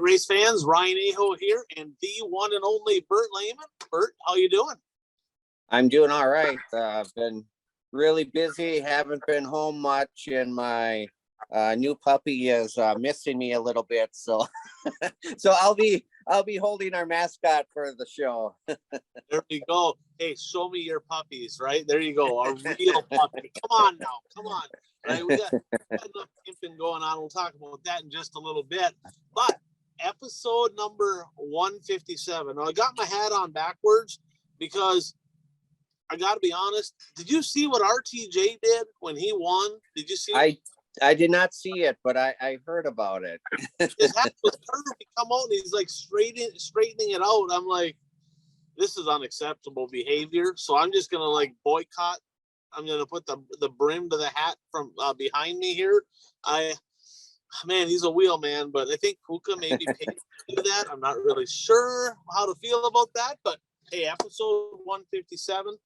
race fans, Ryan Aho here, and the one and only Bert Lehman. Bert, how you doing? I'm doing all right. I've been really busy, haven't been home much, and my new puppy is missing me a little bit. So, so I'll be holding our mascot for the show. There you go. Hey, show me your puppies, right? There you go. A real puppy. Come on now. Come on. Right? We got enough pimping going on. We'll talk about that in just a little bit. But episode number 157. Now, I got my hat on backwards because I got to be honest. Did you see what RTJ did when he won? Did you see it? I did not see it, but I heard about it. His hat was curved. He come out and he's like straightening it out. I'm like, this is unacceptable behavior. So I'm just gonna like boycott. I'm gonna put the brim to the hat from behind me here. Man, he's a wheel man, but I think Puka maybe paid to do that. I'm not really sure how to feel about that, but hey, episode 157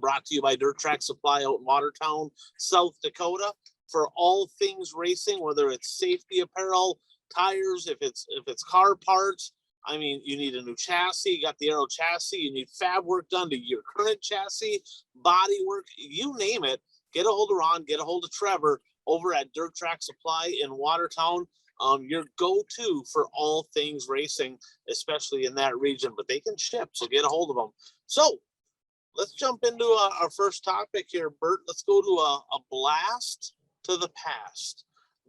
brought to you by Dirt Track Supply out in Watertown, South Dakota, for all things racing, whether it's safety apparel, tires, if it's car parts. I mean, you need a new chassis, you got the Aero chassis, you need fab work done to your current chassis, body work, you name it. Get a hold of Ron, get a hold of Trevor over at Dirt Track Supply in Watertown. Your go-to for all things racing, especially in that region, but they can ship, so get a hold of them. So let's jump into our first topic here, Bert. Let's go to a blast to the past,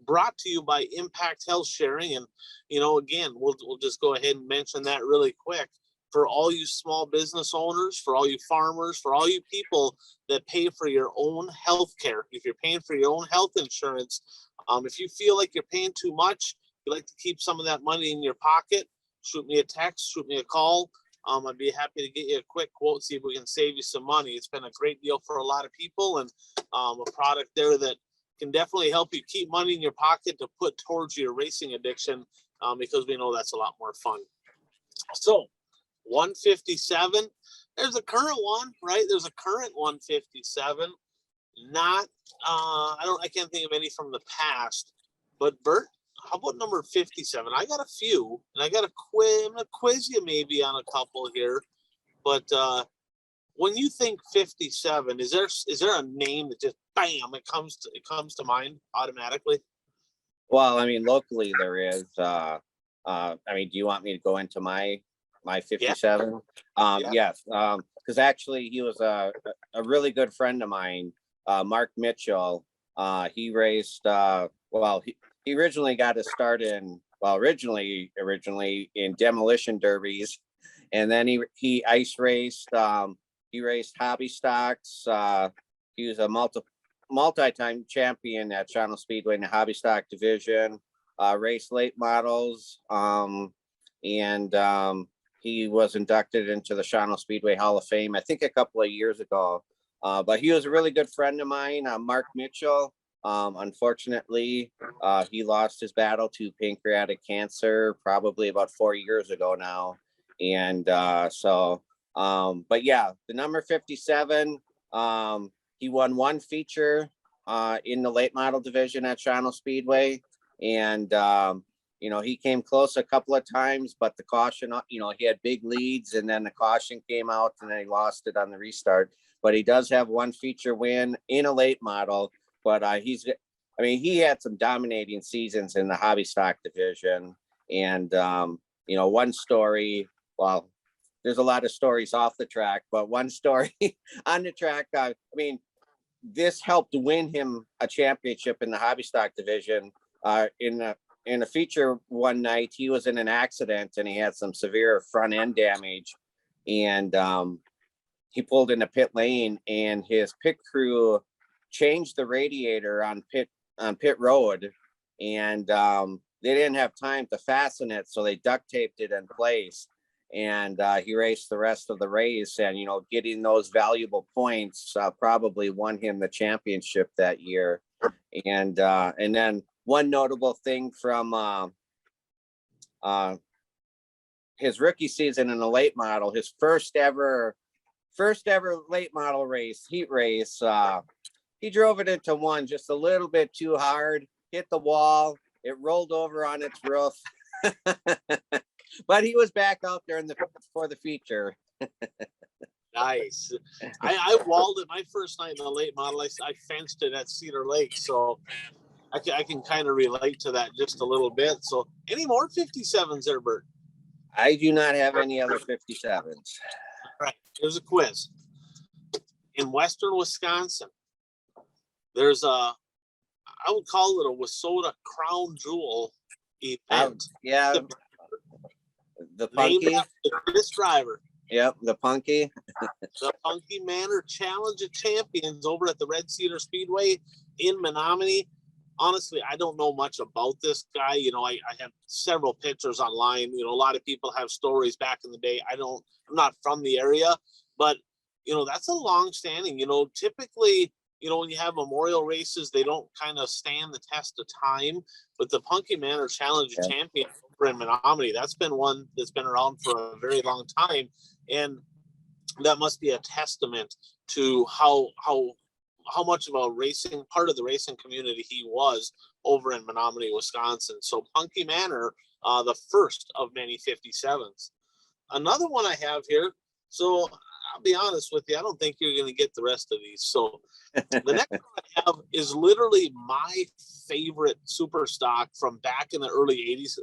brought to you by Impact Health Sharing. And again, we'll just go ahead and mention that really quick. For all you small business owners, for all you farmers, for all you people that pay for your own health care, if you're paying for your own health insurance, if you feel like you're paying too much, you like to keep some of that money in your pocket, shoot me a text, shoot me a call. I'd be happy to get you a quick quote, see if we can save you some money. It's been a great deal for a lot of people, and a product there that can definitely help you keep money in your pocket to put towards your racing addiction, because we know that's a lot more fun. So 157, there's a current one, right? There's a current 157. Not I can't think of any from the past, but Bert, how about number 57? I got a few, and I'm gonna quiz you maybe on a couple here, but when you think 57, is there a name that just bam, it comes to mind automatically? Well, I mean, locally there is. I mean, do you want me to go into my 57? Yeah. Yes, because actually he was a really good friend of mine, Mark Mitchell. He raced. He originally got his start originally in demolition derbies, and then he ice raced. He raced hobby stocks. He was a multi-time champion at Channel Speedway in the hobby stock division. Raced late models, and he was inducted into the Channel Speedway Hall of Fame, I think, a couple of years ago. But he was a really good friend of mine, Mark Mitchell. Unfortunately, he lost his battle to pancreatic cancer probably about 4 years ago now. And but yeah, the number 57, he won one feature in the late model division at Channel Speedway. And, he came close a couple of times, but the caution, he had big leads, and then the caution came out, and then he lost it on the restart. But he does have one feature win in a late model. But he had some dominating seasons in the hobby stock division. And, one story, well, there's a lot of stories off the track, but one story on the track, this helped win him a championship in the hobby stock division. In a feature one night, he was in an accident and he had some severe front end damage, and he pulled into pit lane, and his pit crew changed the radiator on pit road, and they didn't have time to fasten it, so they duct taped it in place. And he raced the rest of the race, and getting those valuable points probably won him the championship that year. And then one notable thing from his rookie season in the late model, his first ever late model race, heat race, he drove it into one just a little bit too hard, hit the wall, it rolled over on its roof. But he was back out there for the feature. Nice. I walled it my first night in the late model. I fenced it at Cedar Lake, so I can kind of relate to that just a little bit. So, any more 57s there, Bert? I do not have any other 57s. All right, here's a quiz. In Western Wisconsin, there's I would call it a Wissota Crown Jewel event. Yeah, the Named Punky. after this driver. Yep, the Punky. The Punky Manor Challenge of Champions over at the Red Cedar Speedway in Menominee. Honestly, I don't know much about this guy. You know, I have several pictures online. You know, a lot of people have stories back in the day. I'm not from the area, but you know, that's a long standing, you know, typically, you know, when you have memorial races, they don't kind of stand the test of time, but the Punky Manor Challenge of Champions over in Menominee, that's been one that's been around for a very long time. And that must be a testament to how much of a racing part of the racing community he was over in Menominee, Wisconsin. So Punky Manor, the first of many 57s. Another one I have here. So I'll be honest with you, I don't think you're going to get the rest of these. So the next one I have is literally my favorite super stock from back in the early 80s,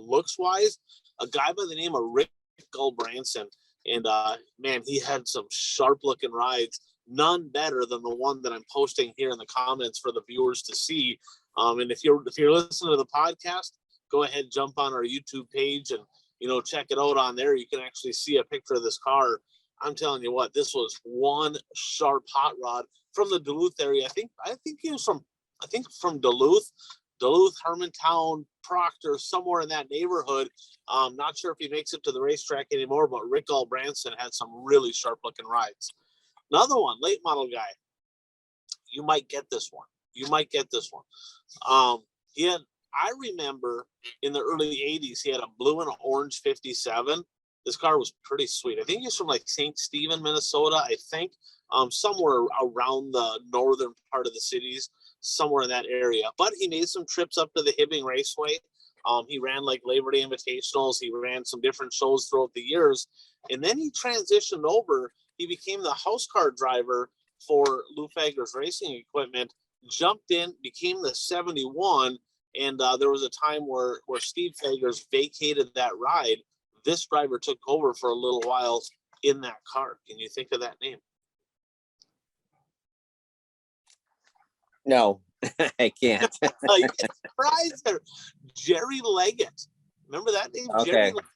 looks wise, a guy by the name of Rick Gulbranson. And man, he had some sharp looking rides. None better than the one that I'm posting here in the comments for the viewers to see. And if you're listening to the podcast, go ahead, jump on our YouTube page and, you know, check it out on there. You can actually see a picture of this car. I'm telling you what, this was one sharp hot rod from the Duluth area. I think he was from Duluth, Hermantown, Proctor, somewhere in that neighborhood. Not sure if he makes it to the racetrack anymore, but Rick Gulbranson had some really sharp looking rides. Another one, late model guy. You might get this one. I remember in the early 80s, he had a blue and an orange 57. This car was pretty sweet. I think he's from like St. Stephen, Minnesota. I think somewhere around the northern part of the cities, somewhere in that area. But he made some trips up to the Hibbing Raceway. He ran like Labor Day Invitationals. He ran some different shows throughout the years. And then he transitioned over. He became the house car driver for Lou Fagler's racing equipment, jumped in, became the 71. And there was a time where Steve Fagler's vacated that ride. This driver took over for a little while in that car. Can you think of that name? No, I can't. You get surprised there. Jerry Leggett. Remember that name? Okay. Jerry Leggett.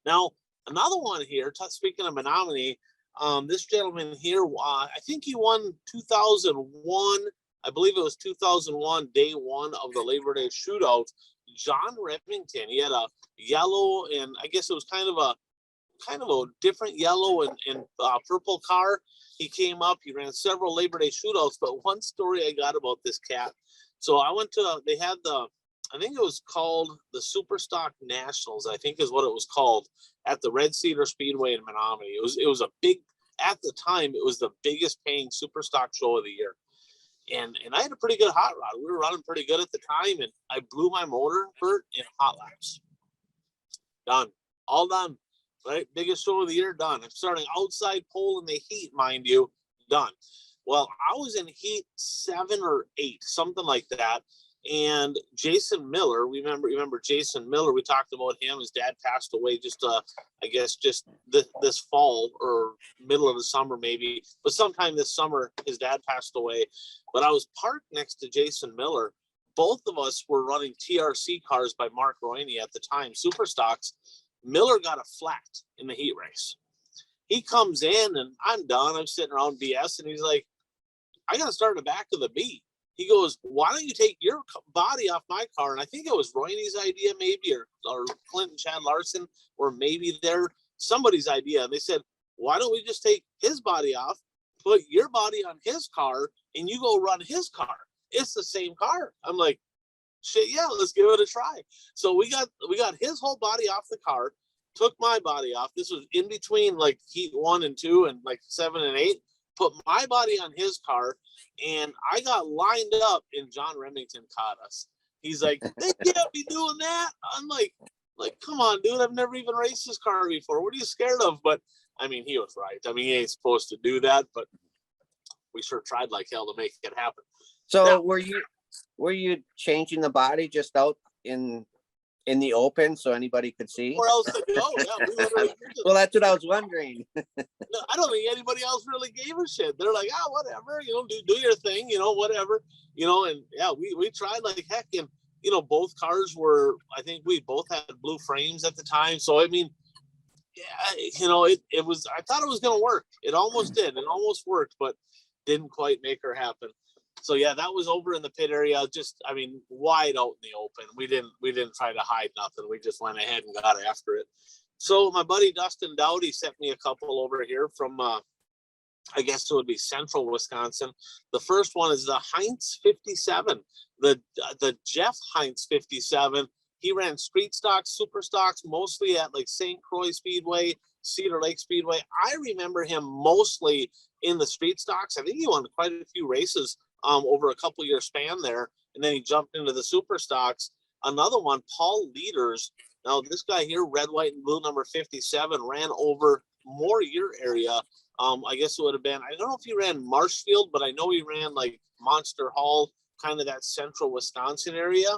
Now, another one here, speaking of Menominee, this gentleman here, I think he won 2001. I believe it was 2001, day one of the Labor Day shootout. John Remington. He had a yellow, and I guess it was kind of a different yellow and purple car. He came up. He ran several Labor Day shootouts. But one story I got about this cat. So I went to. They had I think it was called the Superstock Nationals. I think is what it was called at the Red Cedar Speedway in Menominee. It was a big, at the time, it was the biggest paying Superstock show of the year. And I had a pretty good hot rod. We were running pretty good at the time, and I blew my motor, Bert, in hot laps. Done. All done. Right? Biggest show of the year, done. I'm starting outside pole in the heat, mind you, done. Well, I was in heat 7 or 8, something like that. And Jason Miller, remember Jason Miller, we talked about him. His dad passed away just this fall or middle of the summer maybe, but sometime this summer his dad passed away. But I was parked next to Jason Miller. Both of us were running TRC cars by Mark Royne at the time, Super Stocks. Miller got a flat in the heat race. He comes in and I'm done. I'm sitting around BS and he's like, I got to start in the back of the B. He goes, why don't you take your body off my car? And I think it was Royne's idea maybe, or Clinton Chad Larson, or maybe somebody's idea. And they said, why don't we just take his body off, put your body on his car, and you go run his car? It's the same car. I'm like, shit, yeah, let's give it a try. So we got his whole body off the car, took my body off. This was in between like heat 1 and 2 and like 7 and 8. Put my body on his car, and I got lined up, and John Remington caught us. He's like, they can't be doing that. I'm like, come on, dude. I've never even raced this car before. What are you scared of? But I mean, he was right. I mean, he ain't supposed to do that, but we sure tried like hell to make it happen. So now, were you changing the body just out in the open so anybody could see? Where else to go? Yeah, well, that's what I was wondering. No, I don't think anybody else really gave a shit. They're like, whatever, do your thing, whatever, and yeah, we tried like heck, and both cars were, I think we both had blue frames at the time, so I mean, yeah, it was, I thought it was gonna work. It almost did. It almost worked, but didn't quite make her happen. So yeah, that was over in the pit area, just, I mean, wide out in the open. We didn't try to hide nothing. We just went ahead and got after it. So my buddy Dustin Dowdy sent me a couple over here from, I guess it would be central Wisconsin. The first one is the Heinz 57, the Jeff Heinz 57. He ran street stocks, super stocks, mostly at like St. Croix Speedway, Cedar Lake Speedway. I remember him mostly in the street stocks. I think he won quite a few races over a couple year span there, and then he jumped into the super stocks. Another one, Paul Leaders. Now this guy here, red, white, and blue, number 57, ran over more your area. I guess it would have been, I don't know if he ran Marshfield, but I know he ran like Monster Hall, kind of that central Wisconsin area.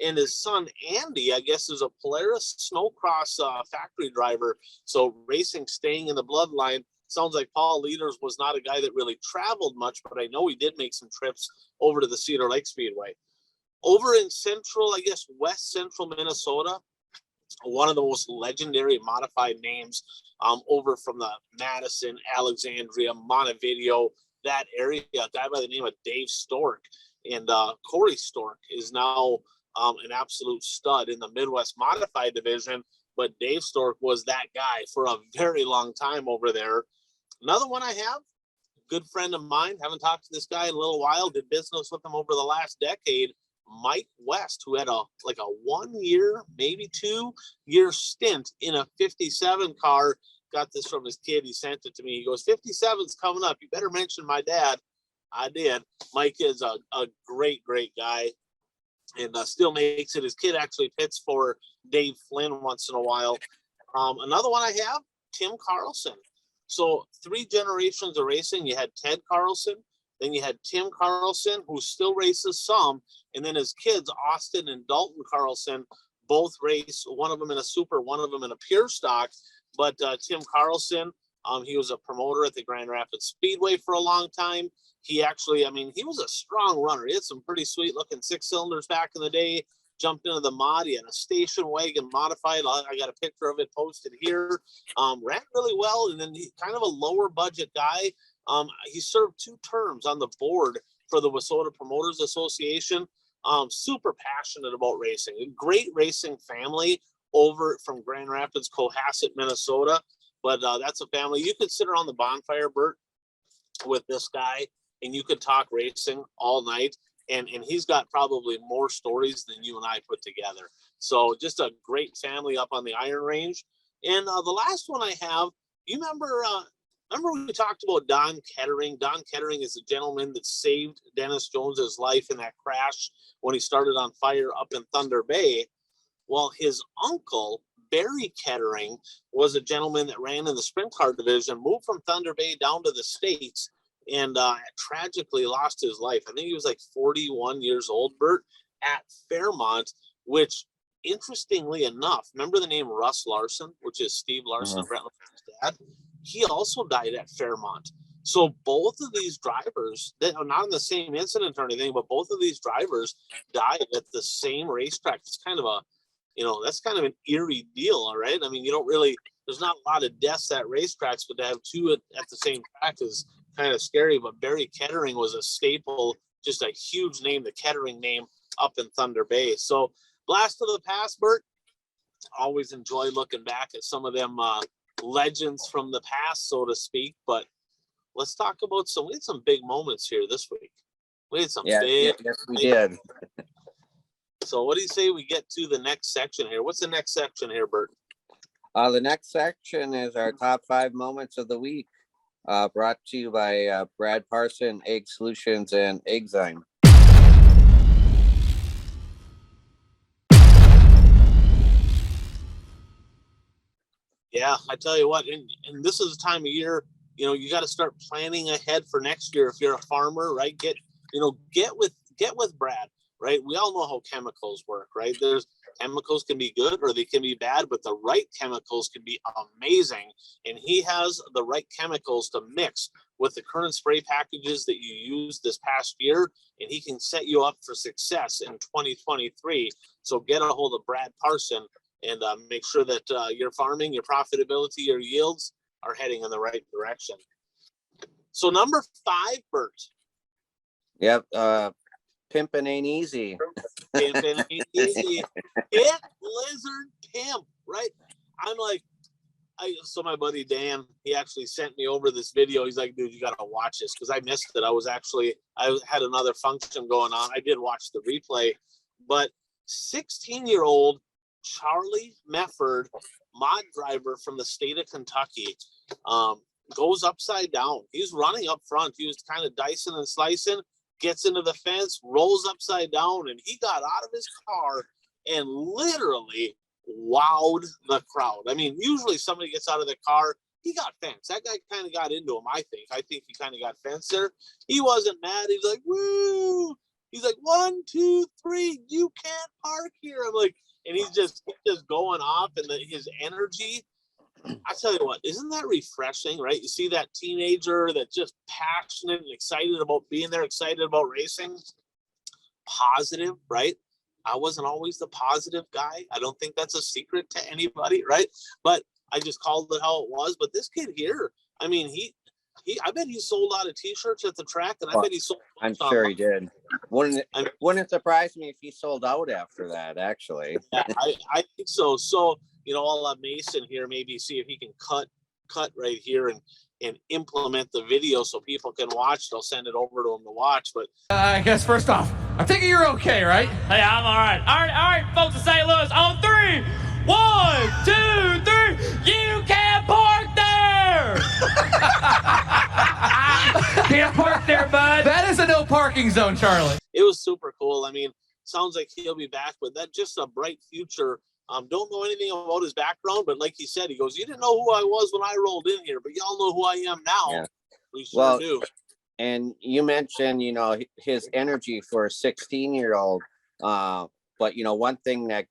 And his son, Andy, I guess, is a Polaris snowcross factory driver. So racing, staying in the bloodline. Sounds like Paul Leaders was not a guy that really traveled much, but I know he did make some trips over to the Cedar Lake Speedway. Over in central, I guess, west central Minnesota, one of the most legendary modified names over from the Madison, Alexandria, Montevideo, that area, a guy by the name of Dave Stork. And Corey Stork is now an absolute stud in the Midwest Modified division, but Dave Stork was that guy for a very long time over there. Another one I have, good friend of mine, haven't talked to this guy in a little while, did business with him over the last decade, Mike West, who had a 1 year, maybe 2 year stint in a 57 car. Got this from his kid. He sent it to me. He goes, 57's coming up. You better mention my dad. I did. Mike is a great, great guy, and still makes it. His kid actually pits for Dave Flynn once in a while. Another one I have, Tim Carlson. So 3 generations of racing. You had Ted Carlson, then you had Tim Carlson, who still races some, and then his kids, Austin and Dalton Carlson, both race, one of them in a super, one of them in a pure stock. But Tim Carlson, he was a promoter at the Grand Rapids Speedway for a long time. He actually, I mean, he was a strong runner. He had some pretty sweet looking 6 cylinders back in the day. Jumped into the mod. He had a station wagon modified. I got a picture of it posted here. Ran really well, and then he kind of a lower budget guy. He served 2 terms on the board for the Wissota Promoters Association. Super passionate about racing. A great racing family over from Grand Rapids, Cohasset, Minnesota. But that's a family. You could sit around the bonfire, Bert, with this guy, and you could talk racing all night. And he's got probably more stories than you and I put together. So just a great family up on the Iron Range. And the last one I have, you remember we talked about Don Kettering? Don Kettering is a gentleman that saved Dennis Jones's life in that crash when he started on fire up in Thunder Bay. Well, his uncle, Barry Kettering, was a gentleman that ran in the sprint car division, moved from Thunder Bay down to the States, and tragically lost his life. I think he was like 41 years old, Bert, at Fairmont, which, interestingly enough, remember the name Russ Larson, which is Steve Larson, Brett Larson's dad? He also died at Fairmont. So both of these drivers, that are not in the same incident or anything, but both of these drivers died at the same racetrack. It's kind of a, that's kind of an eerie deal, all right? I mean, there's not a lot of deaths at racetracks, but to have 2 at the same track is kind of scary. But Barry Kettering was a staple, just a huge name, the Kettering name up in Thunder Bay. So blast of the past, Bert. Always enjoy looking back at some of them legends from the past, so to speak. But let's talk about we had some big moments here this week. We had some big. Yes, we did. So what do you say we get to the next section here? What's the next section here, Bert? The next section is our top 5 moments of the week, brought to you by Brad Parson, Egg Solutions, and Eggzyme. Yeah, I tell you what, and this is the time of year, you got to start planning ahead for next year. If you're a farmer, right? Get with Brad, right? We all know how chemicals work, right? There's chemicals can be good or they can be bad, but the right chemicals can be amazing. And he has the right chemicals to mix with the current spray packages that you used this past year, and he can set you up for success in 2023. So get a hold of Brad Parson and make sure that your farming, your profitability, your yields are heading in the right direction. So number 5, Bert. Yep. Pimping ain't easy. Pimping ain't easy. Hit Lizard Pimp, right? I'm like, so my buddy Dan, he actually sent me over this video. He's like, dude, you got to watch this because I missed it. I had another function going on. I did watch the replay, but 16-year-old Charlie Mefford, mod driver from the state of Kentucky, goes upside down. He's running up front. He was kind of dicing and slicing, gets into the fence, rolls upside down, and he got out of his car and literally wowed the crowd. I mean, usually somebody gets out of the car, he got fenced. That guy kind of got into him, I think. I think he kind of got fenced there. He wasn't mad. He's like, woo! He's like, 1, 2, 3, you can't park here. I'm like, and he's just going off, and his energy. I tell you what, isn't that refreshing, right? You see that teenager that's just passionate and excited about being there, excited about racing, positive, right? I wasn't always the positive guy. I don't think that's a secret to anybody, right? But I just called it how it was. But this kid here, I mean, I bet he sold out of T-shirts at the track, and I bet he sold. I'm sure he did. Wouldn't surprise me if he sold out after that, actually. Yeah, I think so. So, I'll have Mason here maybe see if he can cut right here and implement the video so people can watch. They'll send it over to him to watch. But I guess first off, I'm thinking you're okay, right? Hey, I'm all right. All right, folks of St. Louis, on 3. 1, 2, 3. You can't park there. Can't park there, bud. That is a no parking zone, Charlie. It was super cool. I mean, sounds like he'll be back, but that's just a bright future. Don't know anything about his background, but like he said, he goes, you didn't know who I was when I rolled in here, but y'all know who I am now. Yeah. We sure do. And you mentioned, his energy for a 16-year-old. But, one thing that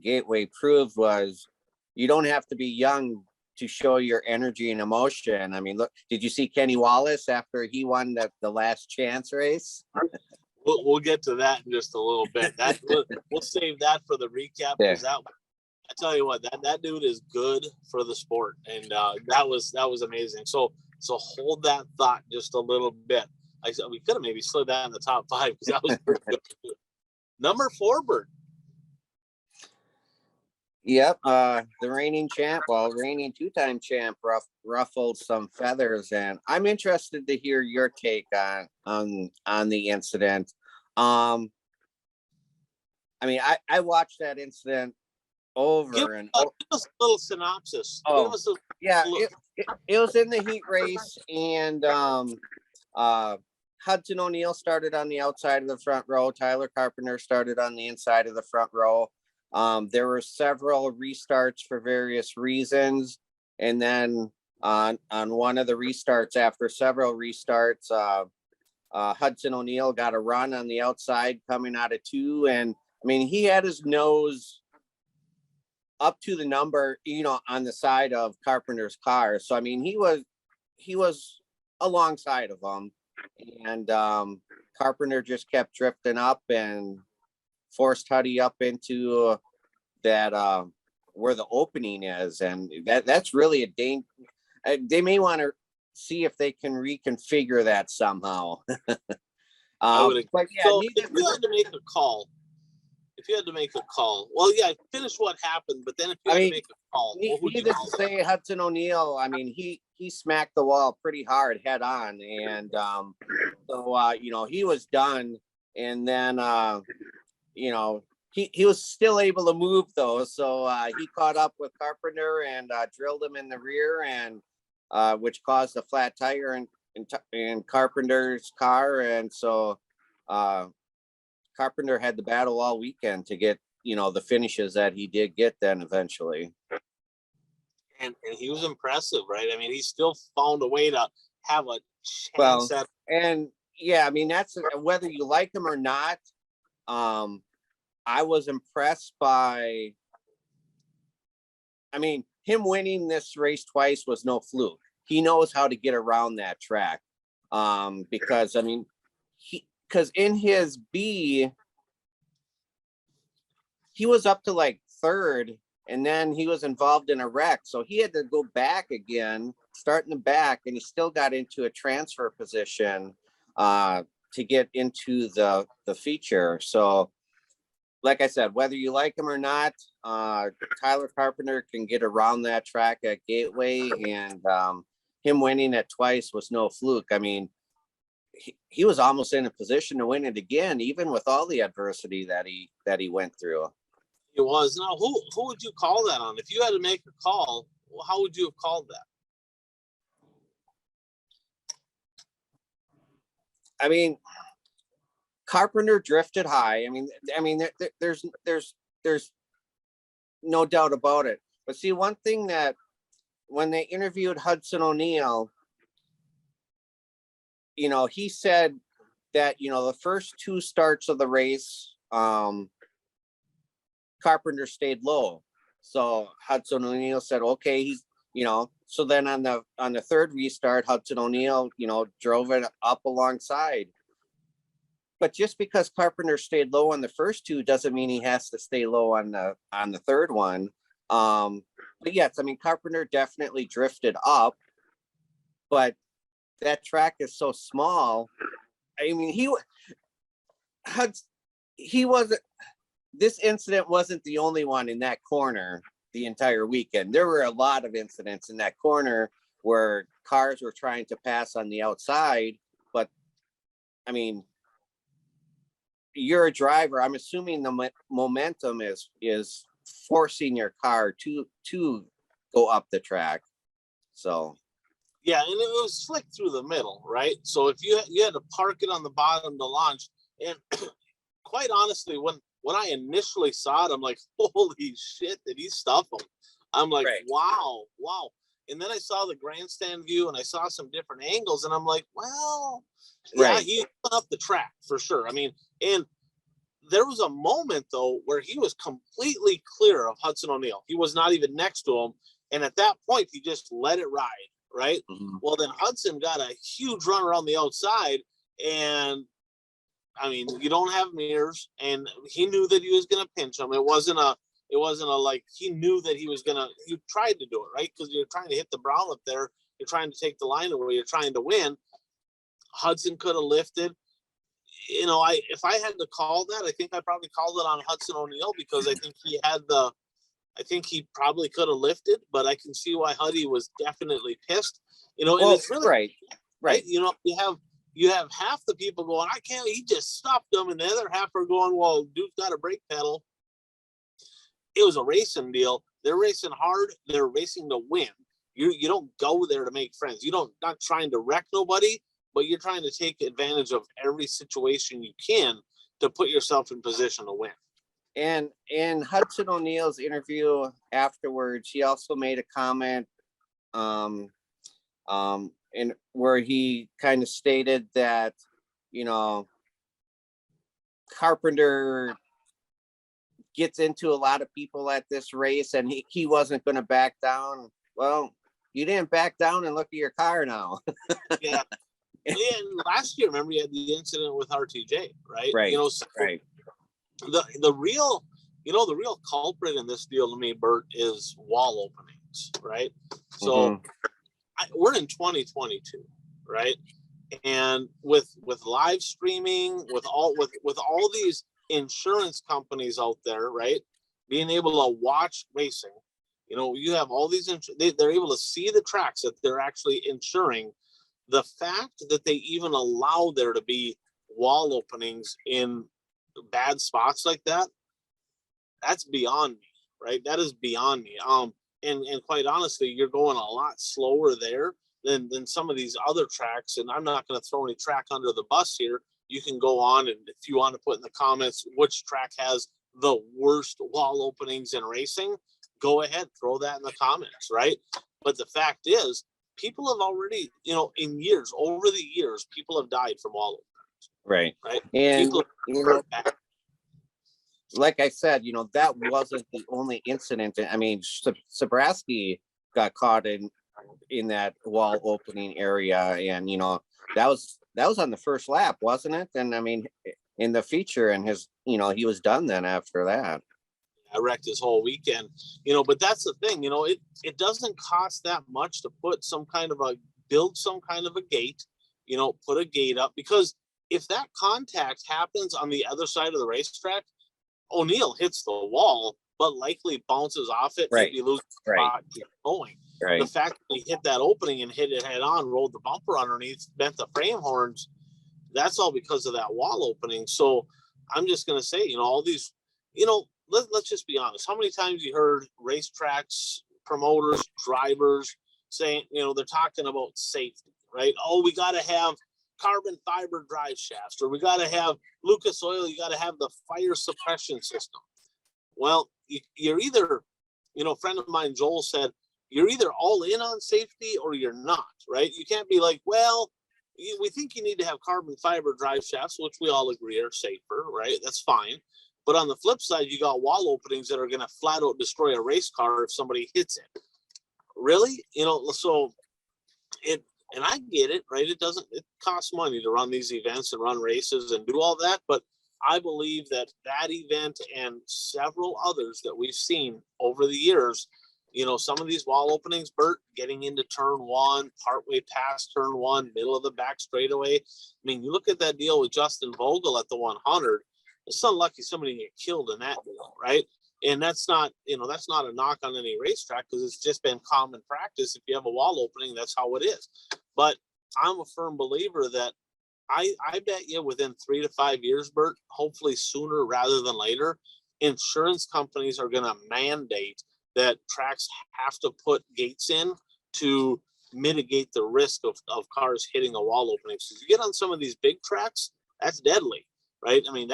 Gateway proved was you don't have to be young to show your energy and emotion. I mean, look, did you see Kenny Wallace after he won the last chance race? We'll get to that in just a little bit. We'll save that for the recap, because I tell you what, that dude is good for the sport, and that was amazing. So hold that thought just a little bit. I said we could have maybe slid that in the top 5 because that was pretty good. Number 4, Bert. Yep, the reigning champ, reigning 2-time champ, ruffled some feathers, and I'm interested to hear your take on the incident. I mean, I watched that incident over and over. Give us a little synopsis. Oh, it was in the heat race, and Hudson O'Neal started on the outside of the front row. Tyler Carpenter started on the inside of the front row. There were several restarts for various reasons. And then on one of the restarts, after several restarts, Hudson O'Neal got a run on the outside coming out of 2. And I mean, he had his nose up to the number, on the side of Carpenter's car. So, I mean, he was alongside of him, and Carpenter just kept drifting up and forced Huddy up into that where the opening is, and that's really a danger. They may want to see if they can reconfigure that somehow. But yeah, so if you had to make a call, well, yeah, finish what happened, but then if you had to make a call, needless to say, Hudson O'Neal, I mean, he smacked the wall pretty hard head on, and he was done, and then he was still able to move though, so he caught up with Carpenter and drilled him in the rear, and which caused a flat tire in Carpenter's car, and so Carpenter had the battle all weekend to get the finishes that he did get then eventually. And he was impressive, right? I mean, he still found a way to have a chance Well, at. and yeah, I mean, that's whether you like him or not. I was impressed by, I mean, him winning this race twice was no fluke. He knows how to get around that track. Because I mean, because in his B, he was up to like third, and then he was involved in a wreck. So he had to go back again, start in the back, and he still got into a transfer position to get into the feature. So like I said, whether you like him or not, Tyler Carpenter can get around that track at Gateway, and him winning it twice was no fluke. I mean, he was almost in a position to win it again, even with all the adversity that he went through. It was. Now, who would you call that on? If you had to make a call, how would you have called that? I mean, Carpenter drifted high. I mean, there's no doubt about it. But see, one thing that when they interviewed Hudson O'Neal, you know, he said that, you know, the first two starts of the race, Carpenter stayed low. So Hudson O'Neal said, okay, he's, you know, so then on the third restart, Hudson O'Neal, you know, drove it up alongside. But just because Carpenter stayed low on the first two doesn't mean he has to stay low on the third one. But yes, I mean, Carpenter definitely drifted up, but that track is so small. I mean, this incident wasn't the only one in that corner the entire weekend. There were a lot of incidents in that corner where cars were trying to pass on the outside. But I mean, you're a driver. I'm assuming the momentum is forcing your car to go up the track. So yeah, and it was slick through the middle, right? So if you had to park it on the bottom to launch, and quite honestly, when I initially saw it, I'm like, holy shit, did he stuff him? I'm like, right. wow. And then I saw the grandstand view and I saw some different angles, and I'm like, well, yeah, right. He went up the track for sure. I mean, and there was a moment though where he was completely clear of Hudson O'Neal. He was not even next to him, and at that point, he just let it ride. Right. Mm-hmm. Well, then Hudson got a huge run around the outside, and I mean, you don't have mirrors, and he knew that he was going to pinch him. It wasn't a like, he knew that he tried to do it, right? Because you're trying to hit the brown up there. You're trying to take the line away. You're trying to win. Hudson could have lifted. You know, if I had to call that, I think I probably called it on Hudson O'Neal, because I think he probably could have lifted, but I can see why Huddy was definitely pissed. You know, well, and it's really right. You know, you have half the people going, I can't, he just stopped them, and the other half are going, well, dude's got a brake pedal. It was a racing deal. They're racing hard. They're racing to win. You don't go there to make friends. Not trying to wreck nobody, but you're trying to take advantage of every situation you can to put yourself in position to win. And in Hudson O'Neal's interview afterwards, he also made a comment in where he kind of stated that, you know, Carpenter gets into a lot of people at this race, and he wasn't going to back down. Well, you didn't back down, and look at your car now. Yeah. And last year, remember, you had the incident with RTJ, right? Right. You know, so right. The real culprit in this deal to me, Bert, is wall openings, right? So we're in 2022, right? And with live streaming, with all these insurance companies out there, right, being able to watch racing, you know, you have all these they're able to see the tracks that they're actually insuring. The fact that they even allow there to be wall openings in bad spots like that, that's beyond me, right? That is beyond me. And quite honestly, you're going a lot slower there than some of these other tracks. And I'm not going to throw any track under the bus here. You can go on, and if you want to put in the comments which track has the worst wall openings in racing, go ahead, throw that in the comments, right? But the fact is, people have already, over the years, people have died from wall openings. Right. Right. And, like I said, that wasn't the only incident. I mean, Sabraski got caught in that wall opening area, and that was on the first lap, wasn't it? And I mean, in the feature, and he was done then after that. I wrecked his whole weekend, but that's the thing, it doesn't cost that much to build some kind of a gate, put a gate up, because if that contact happens on the other side of the racetrack, O'Neill hits the wall, but likely bounces off it. Right. Maybe loses the spot, keep going. Right. The fact that he hit that opening and hit it head on, rolled the bumper underneath, bent the frame horns, that's all because of that wall opening. So I'm just going to say, all these, let's just be honest. How many times you heard racetracks, promoters, drivers saying, they're talking about safety, right? Oh, we got to have carbon fiber drive shafts, or we got to have Lucas Oil, you got to have the fire suppression system. Well, you're either, a friend of mine, Joel, said, you're either all in on safety or you're not, right? You can't be like, well, we think you need to have carbon fiber drive shafts, which we all agree are safer, right? That's fine. But on the flip side, you got wall openings that are going to flat out destroy a race car if somebody hits it. Really? So and I get it, right? It costs money to run these events and run races and do all that. But I believe that event and several others that we've seen over the years, some of these wall openings, Bert, getting into turn one, partway past turn one, middle of the back straightaway. I mean, you look at that deal with Justin Vogel at the 100, it's unlucky somebody get killed in that deal, right? And that's not a knock on any racetrack, because it's just been common practice. If you have a wall opening, that's how it is. But I'm a firm believer that I bet you within 3 to 5 years, Bert, hopefully sooner rather than later, insurance companies are going to mandate that tracks have to put gates in to mitigate the risk of cars hitting a wall opening. So you get on some of these big tracks, that's deadly, right? I mean,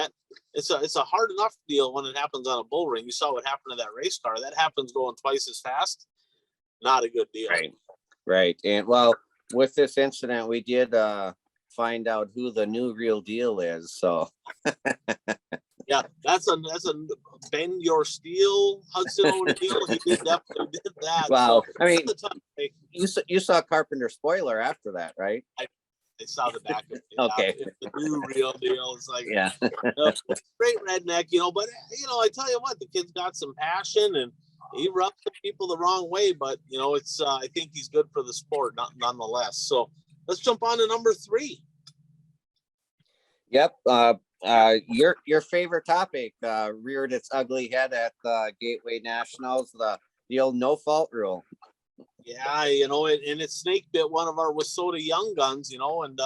it's a hard enough deal when it happens on a bull ring. You saw what happened to that race car. That happens going twice as fast. Not a good deal. Right. And well, with this incident, we did find out who the new real deal is. So yeah, that's a bend your steel, Hudson O'Neill. He definitely did that. Wow. So, I mean, you saw Carpenter spoiler after that, right? I saw the back of it. Okay. It's the new real deal. It's like, yeah, great redneck, but I tell you what, the kid's got some passion, and he rubs the people the wrong way, but it's I think he's good for the sport nonetheless. So let's jump on to number 3. Yep. Your favorite topic reared its ugly head at Gateway Nationals, the old no fault rule. Yeah, and it snake bit one of our WISSOTA young guns, and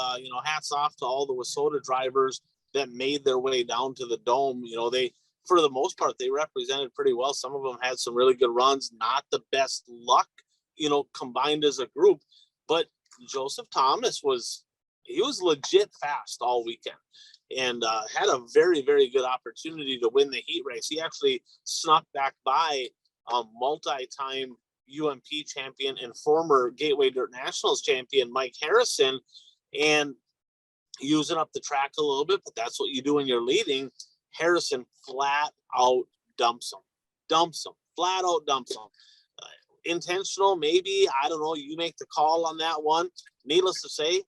hats off to all the WISSOTA drivers that made their way down to the dome. They, for the most part, they represented pretty well. Some of them had some really good runs, not the best luck, combined as a group. But Joseph Thomas was legit fast all weekend, and had a very, very good opportunity to win the heat race. He actually snuck back by multi-time UMP champion and former Gateway Dirt Nationals champion Mike Harrison, and using up the track a little bit, but that's what you do when you're leading. Harrison flat out dumps him, flat out dumps him. Intentional, maybe, I don't know, you make the call on that one. Needless to say,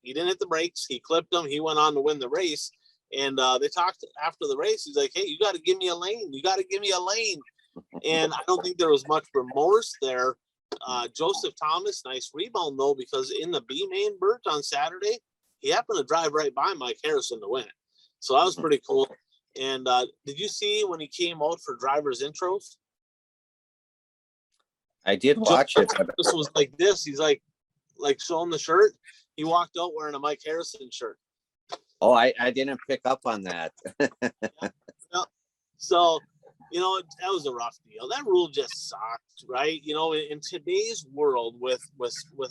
he didn't hit the brakes, he clipped him, he went on to win the race. And they talked after the race, he's like, hey, you got to give me a lane, and I don't think there was much remorse there. Joseph Thomas, nice rebound though, because in the B main, Bert, on Saturday, he happened to drive right by Mike Harrison to win it. So that was pretty cool. And did you see when he came out for drivers intros? I did watch it. This was like this. He's like showing the shirt. He walked out wearing a Mike Harrison shirt. Oh, I didn't pick up on that. Yeah. So, that was a rough deal. That rule just sucked, right? In today's world with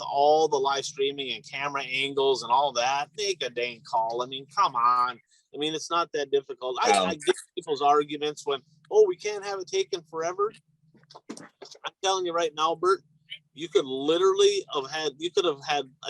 all the live streaming and camera angles and all that, make a dang call. I mean, come on. I mean, it's not that difficult. I get people's arguments when, we can't have it taken forever. I'm telling you right now, Bert, you could literally have had,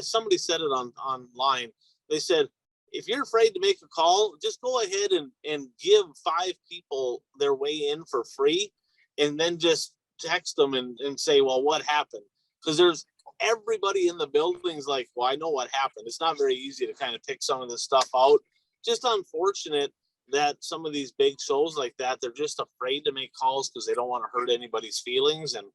somebody said it online. They said, if you're afraid to make a call, just go ahead and give 5 people their way in for free, and then just text them and say, well, what happened? Because there's everybody in the building's like, well, I know what happened. It's not very easy to kind of pick some of this stuff out. Just unfortunate that some of these big shows like that, they're just afraid to make calls because they don't want to hurt anybody's feelings, and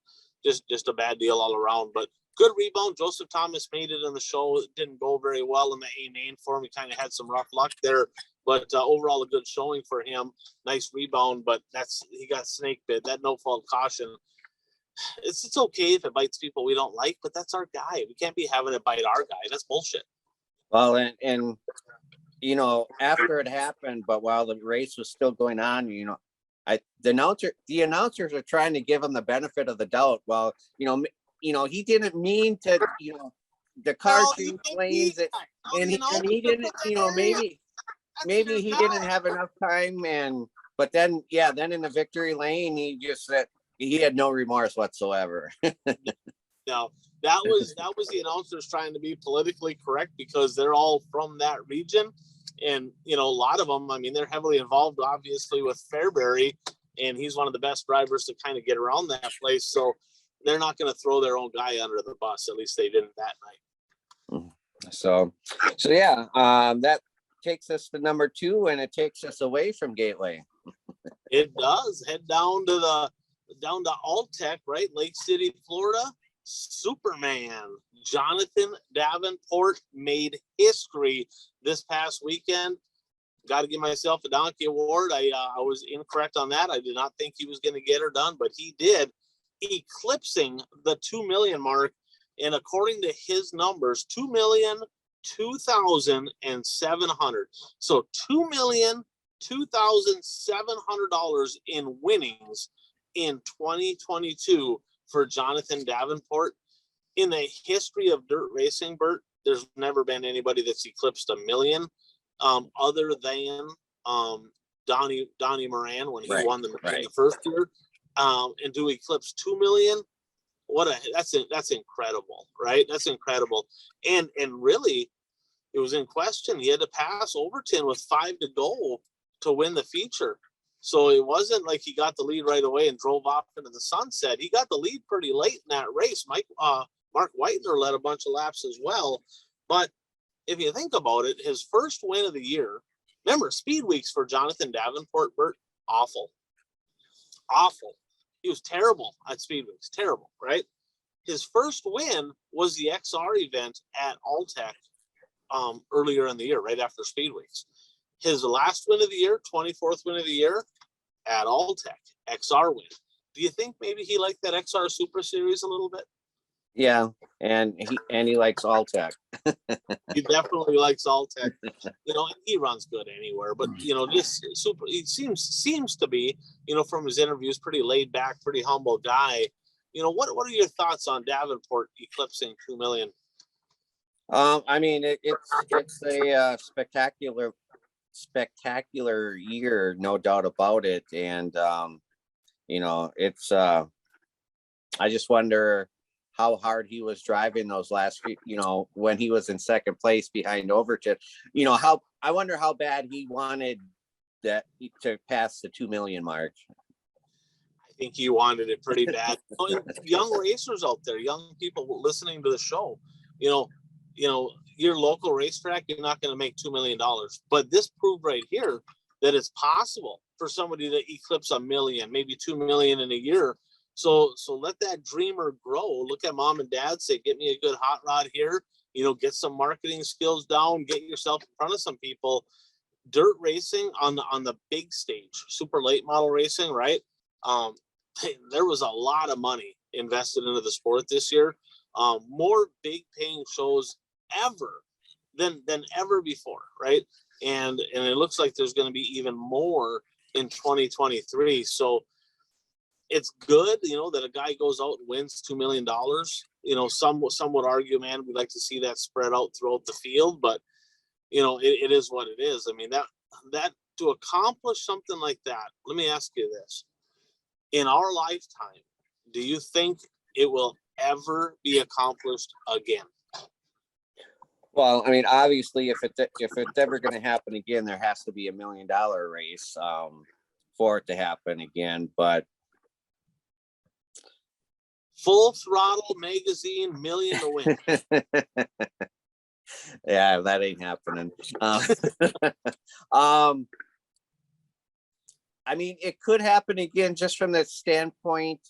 just a bad deal all around. But good rebound. Joseph Thomas made it in the show. It didn't go very well in the A main for him. He kind of had some rough luck there, but overall a good showing for him. Nice rebound, but he got snake bit. That no fault caution. It's okay if it bites people we don't like, but that's our guy. We can't be having it bite our guy. That's bullshit. Well, and you know, after it happened, but while the race was still going on, you know, the announcers are trying to give him the benefit of the doubt. Well, you know, he didn't mean to, you know, the car changed lanes, and he didn't, you know, maybe he didn't have enough time, but then in the victory lane, he just said he had no remorse whatsoever. No, that was the announcers trying to be politically correct because they're all from that region. And, you know, a lot of them, I mean, they're heavily involved, obviously, with Fairbury, and he's one of the best drivers to kind of get around that place. So they're not going to throw their own guy under the bus. At least they didn't that night. So yeah, that takes us to number 2, and it takes us away from Gateway. It does. Head down to Alltech, right? Lake City, Florida. Superman Jonathan Davenport made history this past weekend. Got to give myself a donkey award. I was incorrect on that. I did not think he was going to get her done, but he did, eclipsing the 2 million mark. And according to his numbers, 2,002,700. So $2,002,700 in winnings in 2022 for Jonathan Davenport. In the history of dirt racing, Bert, there's never been anybody that's eclipsed $1 million, other than Donnie Moran when he won the first year, and to eclipse 2 million. That's incredible, right? That's incredible. And really, it was in question. He had to pass Overton with 5 to go to win the feature. So it wasn't like he got the lead right away and drove off into the sunset. He got the lead pretty late in that race. Mark Whitener led a bunch of laps as well. But if you think about it, his first win of the year, remember, speed weeks for Jonathan Davenport, Bert, awful. He was terrible at speed weeks, terrible, right? His first win was the XR event at Alltech earlier in the year, right after speed weeks. His last win of the year, 24th win of the year, at Alltech, XR win. Do you think maybe he liked that XR Super Series a little bit? Yeah, and he likes Alltech. He definitely likes Alltech. You know, he runs good anywhere, but you know, just super. He seems to be, you know, from his interviews, pretty laid back, pretty humble guy. You know, what are your thoughts on Davenport eclipsing 2 million? I mean, it's a spectacular year, no doubt about it. And you know, it's I just wonder how hard he was driving those last few, you know, when he was in second place behind Overton. You know, I wonder how bad he wanted that to pass the 2 million mark. I think he wanted it pretty bad. Young racers out there, young people listening to the show, you know, your local racetrack, you're not going to make $2 million. But this proved right here that it's possible for somebody to eclipse $1 million, maybe $2 million in a year. So let that dreamer grow. Look at mom and dad, say, get me a good hot rod here, you know, get some marketing skills down, get yourself in front of some people. Dirt racing on the big stage, super late model racing, right? There was a lot of money invested into the sport this year. More big paying shows ever than ever before, right? And it looks like there's going to be even more in 2023. So it's good, you know, that a guy goes out and wins $2 million. You know, some would argue, man, we'd like to see that spread out throughout the field, but you know, it is what it is. I mean, that to accomplish something like that, let me ask you this. In our lifetime, do you think it will ever be accomplished again? Well, I mean, obviously, if it's ever going to happen again, there has to be $1 million race for it to happen again. But Full Throttle Magazine, million to win. yeah, that ain't happening. Um, I mean, it could happen again just from the standpoint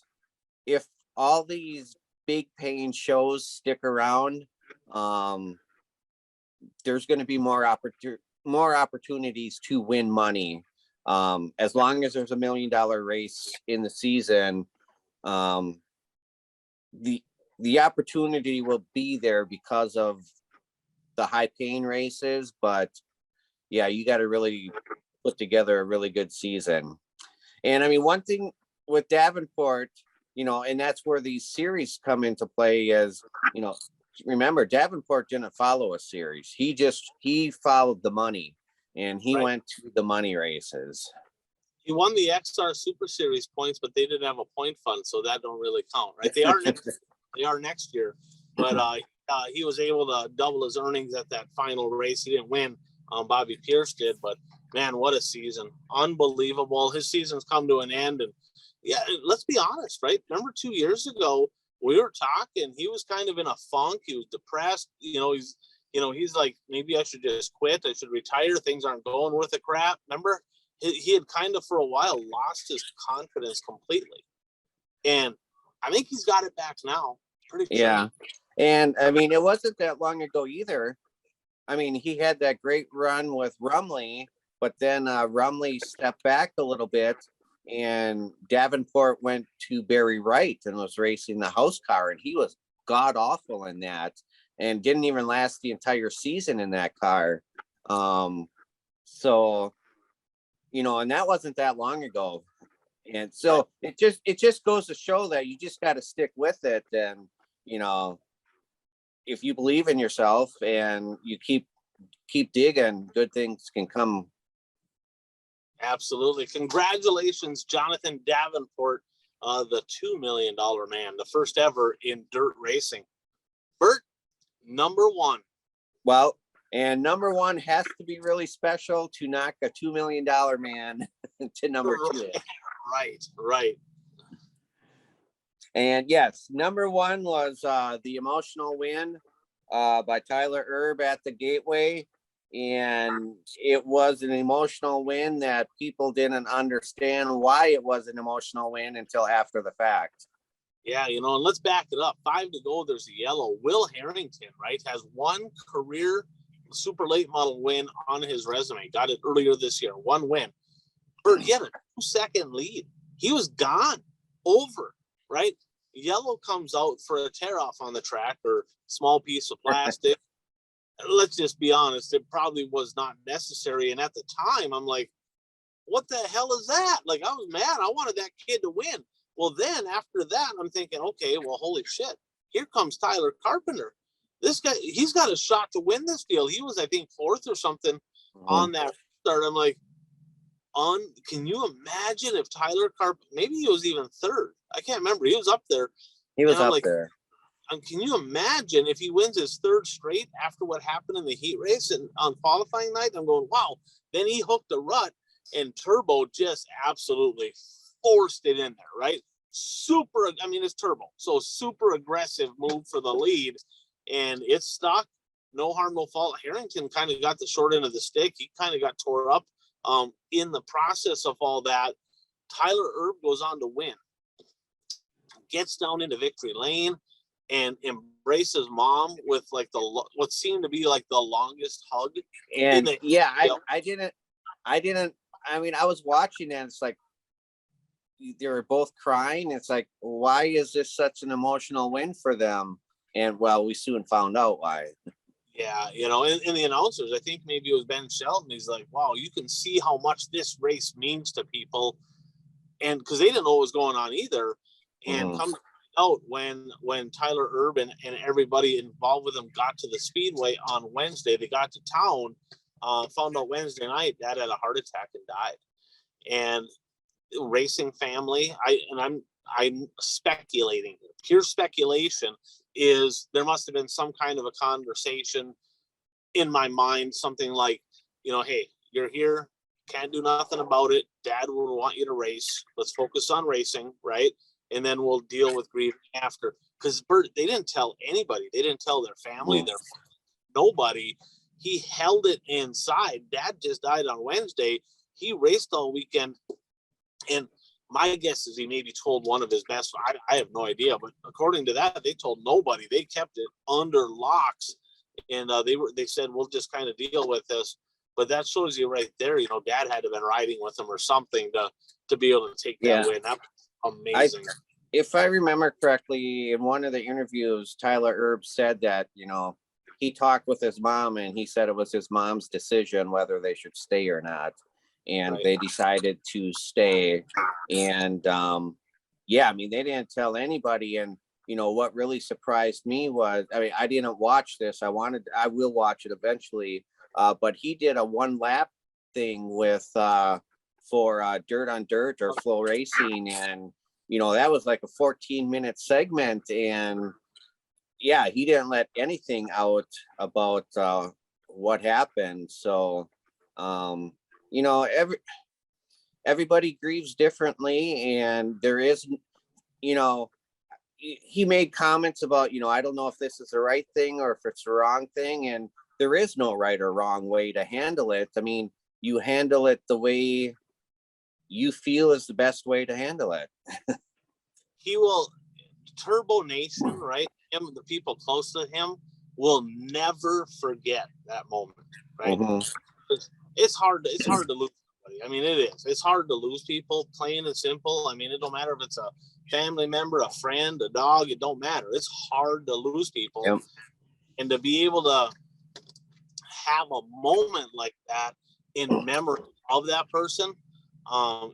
if all these big paying shows stick around. There's going to be more opportunities to win money. As long as there's $1 million race in the season, the opportunity will be there because of the high paying races. But yeah, you got to really put together a really good season. And I mean, one thing with Davenport, and that's where these series come into play is, remember, Davenport didn't follow a series. He followed the money, and he went to the money races. He won the XR Super Series points, but they didn't have a point fund, so that don't really count, right? They are next year, but he was able to double his earnings at that final race. He didn't win. Bobby Pierce did, but man, what a season. Unbelievable. His season's come to an end. And yeah, let's be honest, right? Remember 2 years ago, we were talking, he was kind of in a funk. He was depressed. He's like, maybe I should just quit. I should retire. Things aren't going worth a crap. Remember, he had kind of for a while lost his confidence completely. And I think he's got it back now. Pretty sure. Yeah. And I mean, it wasn't that long ago either. I mean, he had that great run with Rumley, but then Rumley stepped back a little bit, and Davenport went to Barry Wright and was racing the house car, and he was god awful in that, and didn't even last the entire season in that car. So, and that wasn't that long ago, and so it just goes to show that you just got to stick with it, and if you believe in yourself and you keep digging, good things can come. Absolutely. Congratulations, Jonathan Davenport, the $2 million man, the first ever in dirt racing. Bert, number one. Well, and number one has to be really special to knock a $2 million man to number two. Right. And yes, number one was the emotional win by Tyler Erb at the Gateway. And it was an emotional win that people didn't understand why it was an emotional win until after the fact. Yeah, and let's back it up. 5 to go, there's a yellow. Will Harrington, right, has one career super late model win on his resume. Got it earlier this year. One win. Bert, he had a 2-second lead. He was gone. Over, right? Yellow comes out for a tear off on the track or small piece of plastic. Let's just be honest, it probably was not necessary. And at the time, I'm like, what the hell is that? Like, I was mad. I wanted that kid to win. Well, then after that, I'm thinking, okay, well, holy shit. Here comes Tyler Carpenter. This guy, he's got a shot to win this deal. He was, I think, 4th or something on that start. I'm like, can you imagine if Tyler Carpenter, maybe he was even 3rd. I can't remember. He was up there. He was up there. Can you imagine if he wins his 3rd straight after what happened in the heat race and on qualifying night? I'm going, wow. Then he hooked a rut, and Turbo just absolutely forced it in there, right? It's Turbo. So super aggressive move for the lead, and it stuck. No harm, no fault. Harrington kind of got the short end of the stick. He kind of got tore up in the process of all that. Tyler Erb goes on to win. Gets down into victory lane and embraces mom with like what seemed to be like the longest hug. And I didn't. I mean, I was watching and it's like they were both crying. It's like, why is this such an emotional win for them? And well, we soon found out why. Yeah, and the announcers, I think maybe it was Ben Shelton. He's like, wow, you can see how much this race means to people. And because they didn't know what was going on either. And come out when Tyler Erb and everybody involved with him got to the speedway on Wednesday, they got to town, found out Wednesday night Dad had a heart attack and died. And racing family, I'm speculating, pure speculation, is there must have been some kind of a conversation in my mind, something like, hey, you're here, can't do nothing about it. Dad would want you to race. Let's focus on racing, right? And then we'll deal with grieving after. Because Bert, they didn't tell anybody. They didn't tell their family, nobody. He held it inside. Dad just died on Wednesday. He raced all weekend. And my guess is he maybe told one of his best. I have no idea. But according to that, they told nobody. They kept it under locks. And they said, we'll just kind of deal with this. But that shows you right there, Dad had to have been riding with him or something to be able to take that win. That was amazing. If I remember correctly, in one of the interviews, Tyler Erb said that, he talked with his mom and he said it was his mom's decision whether they should stay or not. And they decided to stay. And they didn't tell anybody. And, what really surprised me was, I didn't watch this. I will watch it eventually. But he did a 1 lap thing with for Dirt on Dirt or Flow Racing. And, that was like a 14-minute segment. And he didn't let anything out about what happened. So, everybody grieves differently. And there is, he made comments about, I don't know if this is the right thing or if it's the wrong thing. And there is no right or wrong way to handle it. I mean, you handle it the way you feel is the best way to handle it. He will, Turbo Nation, right? Him, the people close to him will never forget that moment, right? It's hard to lose somebody. I mean, it is. It's hard to lose people, plain and simple. I mean, it don't matter if it's a family member, a friend, a dog, it don't matter. It's hard to lose people. Yep. And to be able to have a moment like that in memory of that person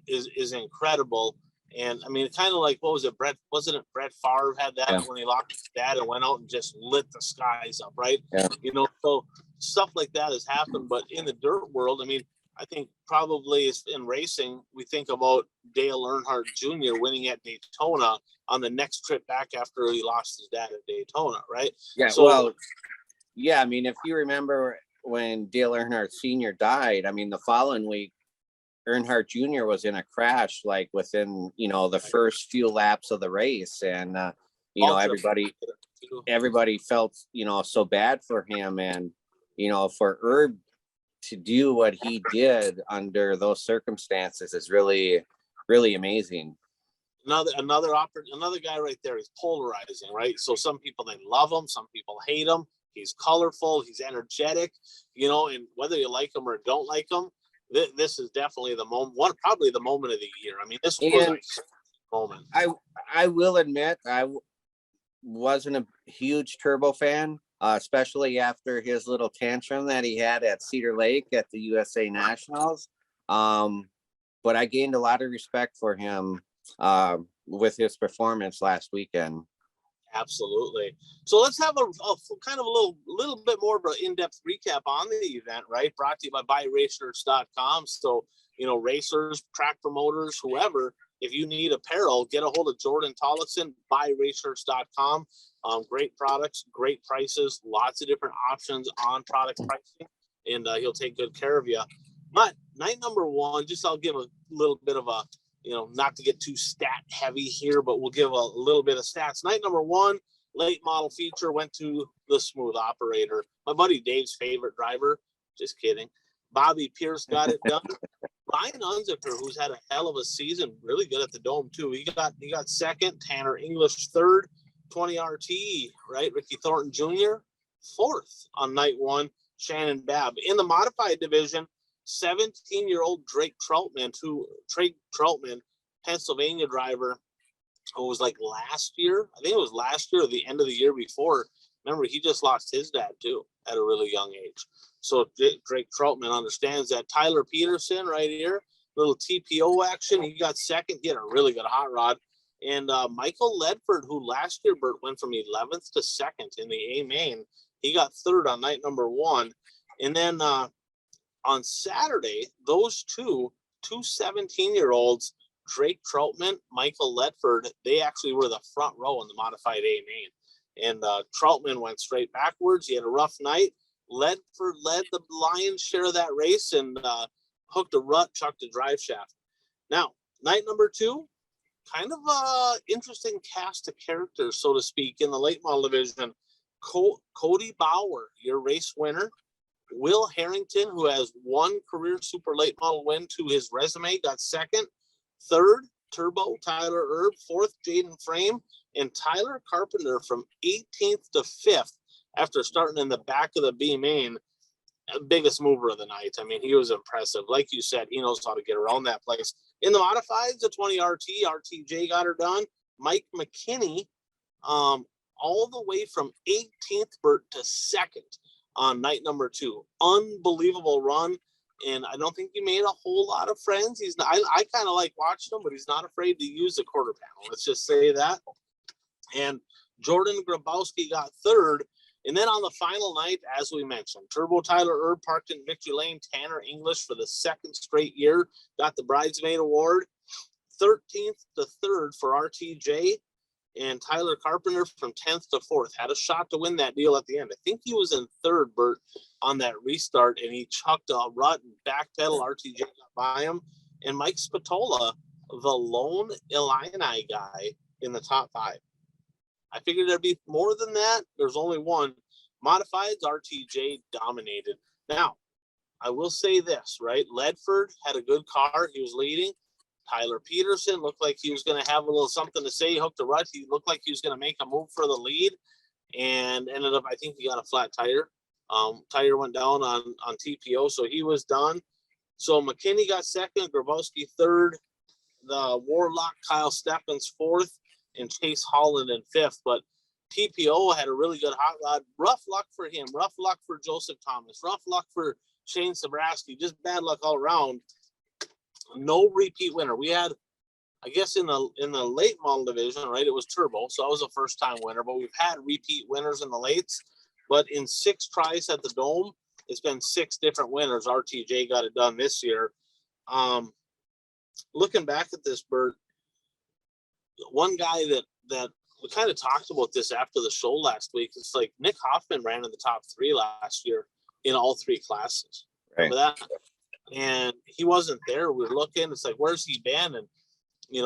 is incredible. And I mean, kind of like, what was it? Wasn't it Brett Favre had that when he lost his dad and went out and just lit the skies up, right? Yeah. So stuff like that has happened. But in the dirt world, I mean, I think probably in racing, we think about Dale Earnhardt Jr. winning at Daytona on the next trip back after he lost his dad at Daytona, right? Yeah. So, I mean, if you remember when Dale Earnhardt Sr. died, I mean, the following week, Earnhardt Jr. was in a crash, like within, the first few laps of the race. And, everybody felt, so bad for him. And, for Herb to do what he did under those circumstances is really, really amazing. Another guy right there. He's polarizing, right? So some people, they love him. Some people hate him. He's colorful. He's energetic, and whether you like him or don't like him, this is definitely the moment, probably the moment of the year. I mean, this was a moment. I will admit, I wasn't a huge Turbo fan, especially after his little tantrum that he had at Cedar Lake at the USA Nationals. But I gained a lot of respect for him with his performance last weekend. Absolutely. So let's have a kind of a little bit more of an in-depth recap on the event, right? Brought to you by buyracers.com. So, racers, track promoters, whoever, if you need apparel, get a hold of Jordan Tollefson, buyracers.com. Great products, great prices, lots of different options on product pricing, and he'll take good care of you. But night number 1, I'll give a little bit of a, not to get too stat heavy here, but we'll give a little bit of stats. Night number 1, late model feature, went to the Smooth Operator. My buddy Dave's favorite driver. Just kidding. Bobby Pierce got it done. Ryan Unzicker, who's had a hell of a season, really good at the Dome too. He got second. Tanner English third. 20 RT, right? Ricky Thornton Jr. fourth on night 1. Shannon Babb in the modified division. 17-year-old Drake Troutman, Pennsylvania driver, who was like last year. I think it was last year or the end of the year before. Remember, he just lost his dad too at a really young age. So Drake Troutman understands that. Tyler Peterson right here, little TPO action. He got second. He had a really good hot rod. And Michael Ledford, who last year, Bert, went from 11th to 2nd in the A main. He got third on night number 1. And then on Saturday, those two 17-year-olds, Drake Troutman, Michael Ledford, they actually were the front row in the modified A main. And Troutman went straight backwards. He had a rough night. Ledford led the lion's share of that race and hooked a rut, chucked a drive shaft. Now, night number 2, kind of interesting cast of characters, so to speak, in the late model division. Cody Bauer, your race winner. Will Harrington, who has 1 career super late model win to his resume, got 2nd. 3rd, Turbo, Tyler Erb. 4th, Jaden Frame. And Tyler Carpenter from 18th to 5th after starting in the back of the B main. Biggest mover of the night. I mean, he was impressive. Like you said, he knows how to get around that place. In the modifieds, the 20 RTJ got her done. Mike McKinney, all the way from 18th, Bert, to 2nd on night number 2. Unbelievable run. And I don't think he made a whole lot of friends. He's not, I kind of like watching him, but he's not afraid to use the quarter panel. Let's just say that. And Jordan Grabowski got 3rd. And then on the final night, as we mentioned, Turbo Tyler Erb parked in Victory Lane. Tanner English for the 2nd straight year got the Bridesmaid Award. 13th to 3rd for RTJ. And Tyler Carpenter from 10th to 4th had a shot to win that deal at the end. I think he was in 3rd, Bert, on that restart, and he chucked a rut and backpedal. RTJ got by him. And Mike Spatola, the lone Illini guy, in the top 5. I figured there'd be more than that. There's only one. Modifieds, RTJ dominated. Now, I will say this, right? Ledford had a good car. He was leading. Tyler Peterson looked like he was going to have a little something to say. He hooked a rut. He looked like he was going to make a move for the lead and ended up, I think he got a flat tire. Tire went down on TPO, so he was done. So McKinney got 2nd, Grabowski 3rd, the Warlock Kyle Stephens 4th, and Chase Holland in 5th. But TPO had a really good hot rod. Rough luck for him. Rough luck for Joseph Thomas. Rough luck for Shane Sabraski. Just bad luck all around. No repeat winner. We had, I guess, in the late model division, right? It was Turbo, so I was a first-time winner. But we've had repeat winners in the lates. But in 6 tries at the Dome, it's been 6 different winners. RTJ got it done this year. Looking back at this, Bert, one guy that we kind of talked about this after the show last week. It's like Nick Hoffman ran in the top 3 last year in all 3 classes. Right. Remember that? And he wasn't there. We were looking. It's like, where's he been? And,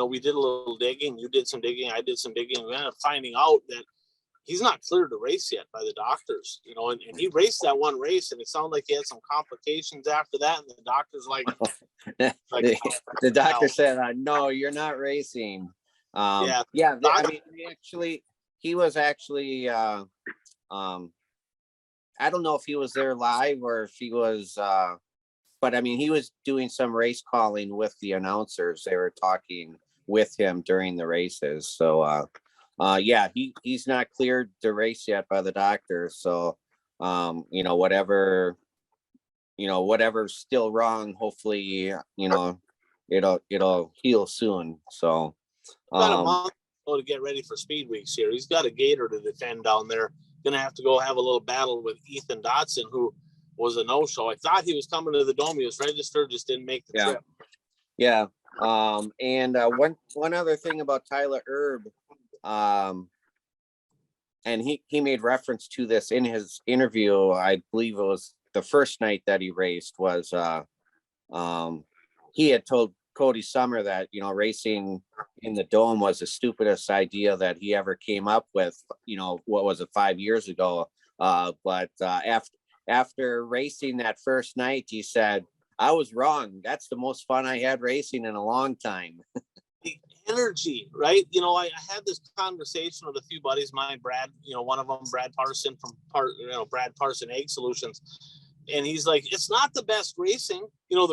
we did a little digging. You did some digging. I did some digging. We ended up finding out that he's not cleared to race yet by the doctors, and he raced that one race, and it sounded like he had some complications after that. And the doctor's like, the doctor said, no, you're not racing. I mean, he was actually, I don't know if he was there live or if he was, but I mean, he was doing some race calling with the announcers. They were talking with him during the races. So, he's not cleared to race yet by the doctor. So, whatever's still wrong, hopefully, it'll heal soon. So, got a month to get ready for Speed Weeks here. He's got a Gator to defend down there. Gonna have to go have a little battle with Ethan Dotson, who was a no-show. I thought he was coming to the Dome. He was registered, just didn't make the trip. Yeah. And one other thing about Tyler Erb, and he made reference to this in his interview. I believe it was the first night that he raced was he had told Cody Summer that, racing in the Dome was the stupidest idea that he ever came up with, what was it, 5 years ago. But after racing that first night, he said, I was wrong. That's the most fun I had racing in a long time. The energy, right? I had this conversation with a few buddies of mine, Brad, one of them, Brad Parson from Brad Parson Egg Solutions. And he's like, it's not the best racing. Some of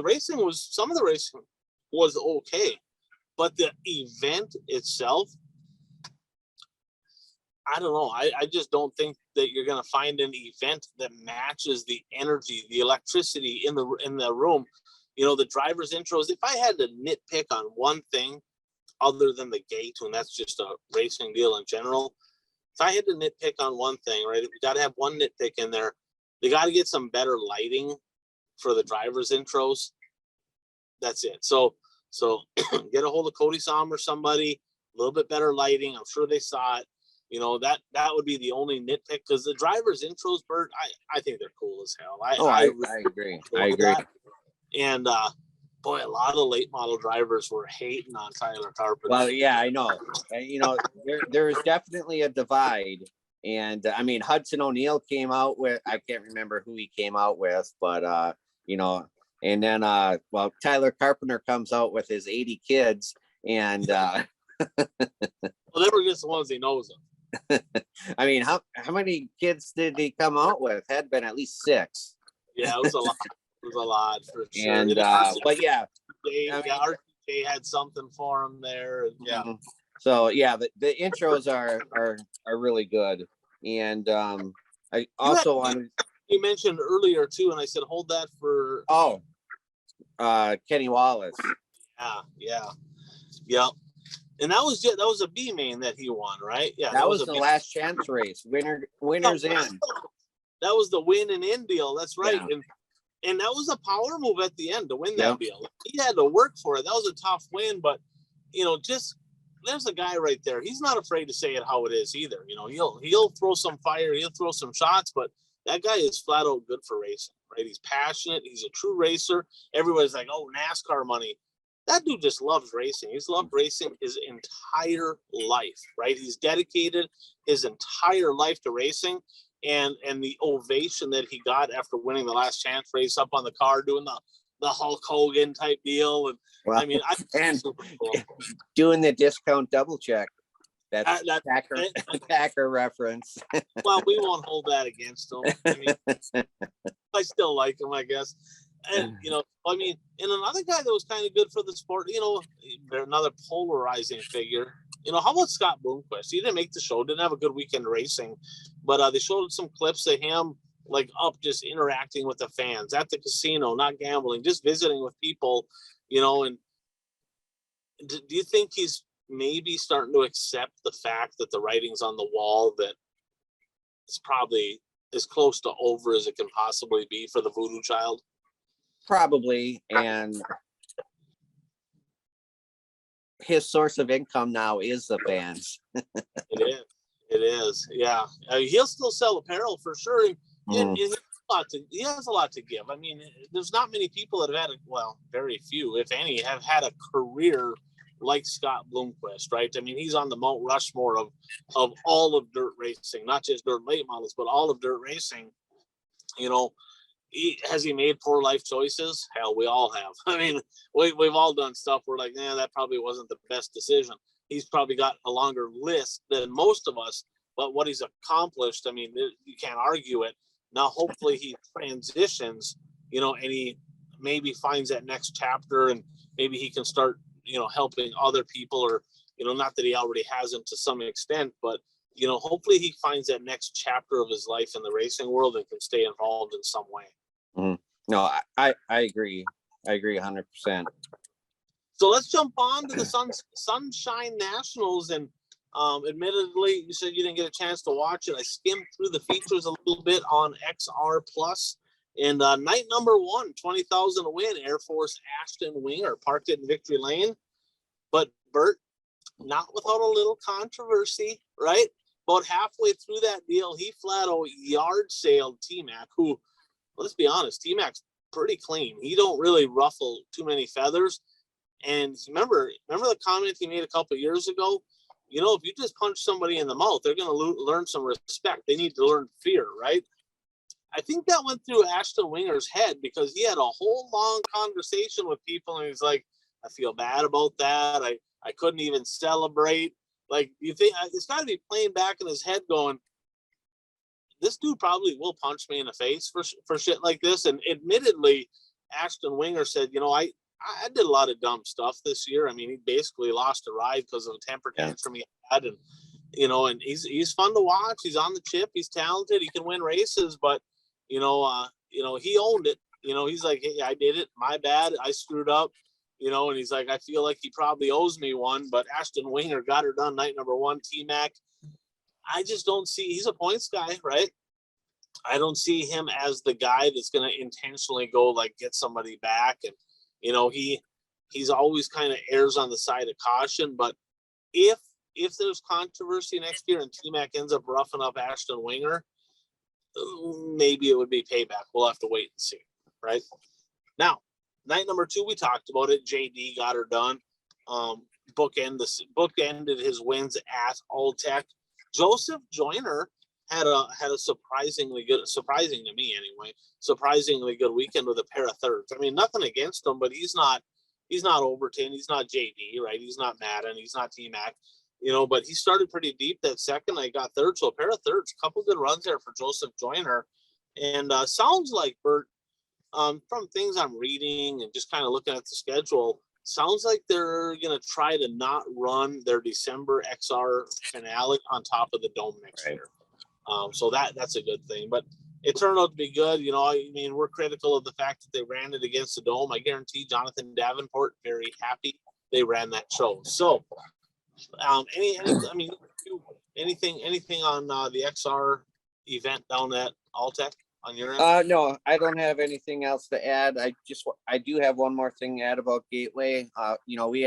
the racing was okay, but the event itself, I don't know. I just don't think that you're going to find an event that matches the energy, the electricity in the room. The driver's intros. If I had to nitpick on one thing other than the gate, and that's just a racing deal in general, if I had to nitpick on one thing, right, we got to have one nitpick in there. They got to get some better lighting for the driver's intros. That's it. So So get a hold of Cody Som or somebody, a little bit better lighting. I'm sure they saw it. You know, that would be the only nitpick, because the driver's intros, Bert, I think they're cool as hell. I agree. I agree. That. And boy, a lot of late model drivers were hating on Tyler Carpenter. Well, yeah, I know. You know, there is definitely a divide. And I mean, Hudson O'Neal came out with, I can't remember who he came out with, but you know, and then well, Tyler Carpenter comes out with his 80 kids, and well, they were just the ones he knows of. I mean, how many kids did he come out with? Had been at least 6. Yeah, it was a lot. It was a lot for sure. And but yeah, RTJ had something for him there. And, yeah. So yeah, the intros are really good. And I also wanted, you mentioned earlier too, and I said hold that for Kenny Wallace. Yeah. And that was a B main that he won, right? Yeah, that was the last chance race. Winner's end. That was the win and end deal. That's right. Yeah. And that was a power move at the end to win that deal. He had to work for it. That was a tough win, but you know, just there's a guy right there. He's not afraid to say it how it is either. You know, he'll throw some fire, he'll throw some shots, but that guy is flat out good for racing, right? He's passionate. He's a true racer. Everybody's like, oh, NASCAR money. That dude just loves racing. He's loved racing his entire life, right? He's dedicated his entire life to racing. And the ovation that he got after winning the last chance race up on the car, doing the Hulk Hogan type deal. And well, I mean, cool. Doing the discount double check. That's Packer reference. Well, we won't hold that against him. I mean, I still like him, I guess. And, you know, I mean, and another guy that was kind of good for the sport, you know, another polarizing figure. You know, how about Scott Bloomquist? He didn't make the show, didn't have a good weekend racing, but they showed some clips of him like up just interacting with the fans at the casino, not gambling, just visiting with people, you know. And do you think he's maybe starting to accept the fact that the writing's on the wall, that it's probably as close to over as it can possibly be for the Voodoo Child? Probably. And his source of income now is the fans. It is. Yeah. He'll still sell apparel for sure. And he has a lot to give. I mean, there's not many people that have had very few, if any, have had a career like Scott Bloomquist, right? I mean, he's on the Mount Rushmore of all of dirt racing, not just dirt late models, but all of dirt racing. You know, has he made poor life choices? Hell, we all have. I mean, we've all done stuff where like, that probably wasn't the best decision. He's probably got a longer list than most of us, but what he's accomplished, I mean, you can't argue it. Now, hopefully he transitions, you know, and he maybe finds that next chapter, and maybe he can start, you know, helping other people, or, you know, not that he already hasn't to some extent, but, you know, hopefully he finds that next chapter of his life in the racing world and can stay involved in some way. Mm-hmm. No, I agree. I agree 100%. So let's jump on to the Sunshine Nationals. And admittedly, you said you didn't get a chance to watch it. I skimmed through the features a little bit on XR Plus. And night number 1, 20,000 to win, Air Force Ashton Winger parked it in Victory Lane. But Bert, not without a little controversy, right? About halfway through that deal, he flat out yard sailed T-Mac, who, let's be honest, T-Mac's pretty clean. He don't really ruffle too many feathers. And remember the comment he made a couple of years ago? You know, if you just punch somebody in the mouth, they're going to learn some respect. They need to learn fear, right? I think that went through Ashton Winger's head, because he had a whole long conversation with people, and he's like, I feel bad about that. I couldn't even celebrate. Like, you think it's got to be playing back in his head going, this dude probably will punch me in the face for shit like this. And admittedly, Ashton Winger said, you know, I did a lot of dumb stuff this year. I mean, he basically lost a ride because of a temper tantrum he had. And, you know, and he's fun to watch. He's on the chip. He's talented. He can win races, but, you know, he owned it. You know, he's like, hey, I did it. My bad. I screwed up. You know, and he's like, I feel like he probably owes me one. But Ashton Winger got her done night number 1, T-Mac. I just don't see, he's a points guy, right? I don't see him as the guy that's going to intentionally go like get somebody back. And, you know, he he's always kind of errs on the side of caution. But if there's controversy next year and T-Mac ends up roughing up Ashton Winger, maybe it would be payback. We'll have to wait and see. Right now, night number 2, we talked about it. JD got her done. Bookended his wins at Alltech. Joseph Joyner had a surprising to me anyway, surprisingly good weekend with a pair of thirds. I mean, nothing against him, but he's not Overton, he's not JD, right? He's not Madden, he's not T-Mac, but he started pretty deep that second. I got third, so a pair of thirds, a couple good runs there for Joseph Joyner. And sounds like, Bert, from things I'm reading and just kind of looking at the schedule, sounds like they're going to try to not run their December XR finale on top of the Dome next year. So that's a good thing. But it turned out to be good. I mean, we're critical of the fact that they ran it against the Dome. I guarantee Jonathan Davenport very happy they ran that show. So, anything on the XR event down at Alltech on your end? No, I don't have anything else to add. I do have one more thing to add about Gateway. We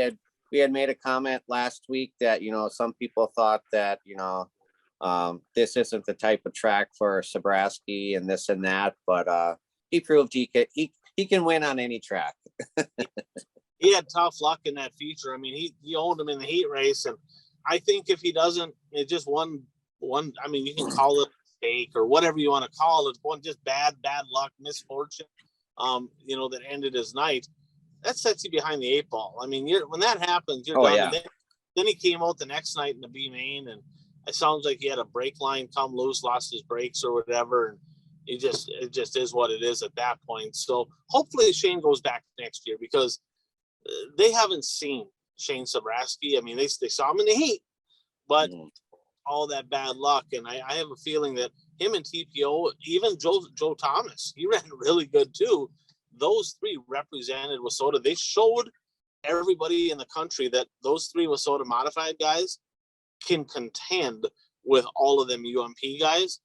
had made a comment last week that some people thought that this isn't the type of track for Sobraski and this and that, but he proved he can win on any track. He had tough luck in that feature. I mean, he owned him in the heat race, and I think if he doesn't, it just one. I mean, you can call it a mistake or whatever you want to call it. One just bad luck, misfortune. That ended his night. That sets you behind the 8 ball. I mean, when that happens, you're done. Yeah. Then he came out the next night in the B main, and it sounds like he had a brake line come loose, lost his brakes or whatever, and it just is what it is at that point. So hopefully Shane goes back next year, because they haven't seen Shane Sobraski. I mean, they saw him in the heat, but all that bad luck, and I have a feeling that him and TPO, even Joe Thomas, he ran really good too. Those 3 represented Wissota. They showed everybody in the country that those 3 Wissota modified guys can contend with all of them UMP guys.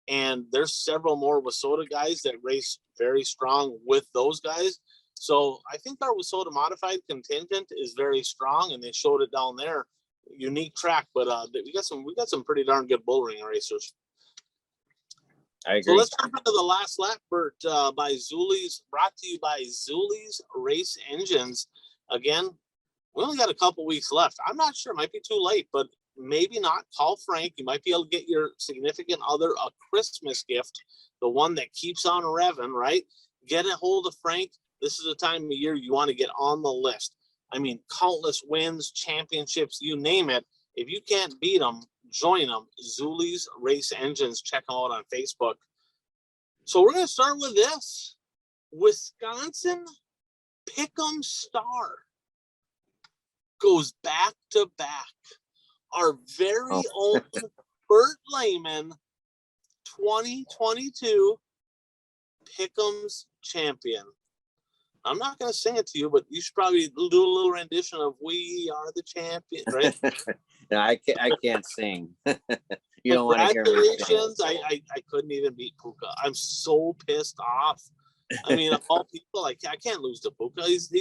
And there's several more Wissota guys that race very strong with those guys. So I think our Wissota modified contingent is very strong, and they showed it down there. Unique track, but we got some pretty darn good bull ring racers. I agree. So let's jump into the last lap, Bert, by Zuli's, brought to you by Zuli's Race Engines. Again, we only got a couple weeks left. I'm not sure, it might be too late, but maybe not. Call Frank. You might be able to get your significant other a Christmas gift, the one that keeps on revving, right? Get a hold of Frank. This is the time of year you want to get on the list. I mean, countless wins, championships, you name it. If you can't beat them, join them. Zuli's Race Engines. Check them out on Facebook. So we're going to start with this. Wisconsin Pick'em Star goes back to back. Our very own Bert Lehman 2022 Pick'em's champion. I'm not going to sing it to you, but you should probably do a little rendition of "We Are the Champion," right? No, I can't sing. You don't want to hear me. Congratulations! I couldn't even beat Puka. I'm so pissed off. I mean, of all people, I can't lose to Puka. He's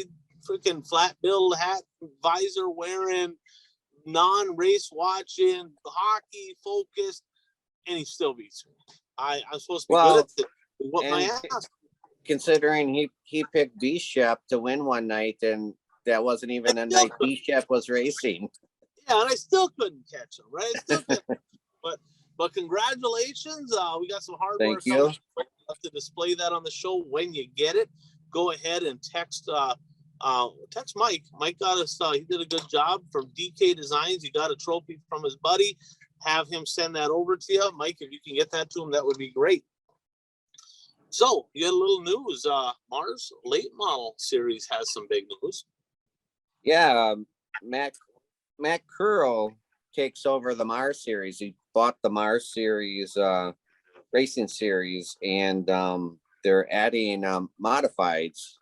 freaking flat billed hat, visor wearing, non-race watching, hockey focused, and he still beats me. I'm supposed to be good at it. What my ass. Considering he picked B-Shep to win one night, and that wasn't even a night B-Shep was racing. Yeah, and I still couldn't catch him, right? I still couldn't. But congratulations. We got some hard work. Thank you. We'll have to display that on the show when you get it. Go ahead and text Mike. Mike got us, he did a good job from DK Designs. He got a trophy from his buddy. Have him send that over to you. Mike, if you can get that to him, that would be great. So you had a little news. Mars Late Model Series has some big news. Yeah, Matt Curl takes over the Mars Series. He bought the Mars Series racing series, and they're adding modifieds.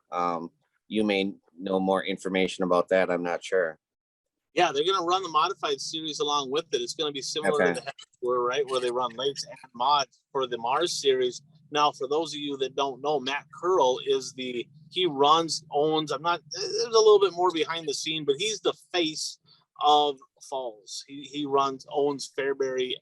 You may know more information about that. I'm not sure. Yeah, they're going to run the modified series along with it. It's going to be similar to the Tour, right, where they run lakes and mods for the Mars Series. Now, for those of you that don't know, Matt Curl owns, there's a little bit more behind the scene, but he's the face of Falls. He owns Fairbury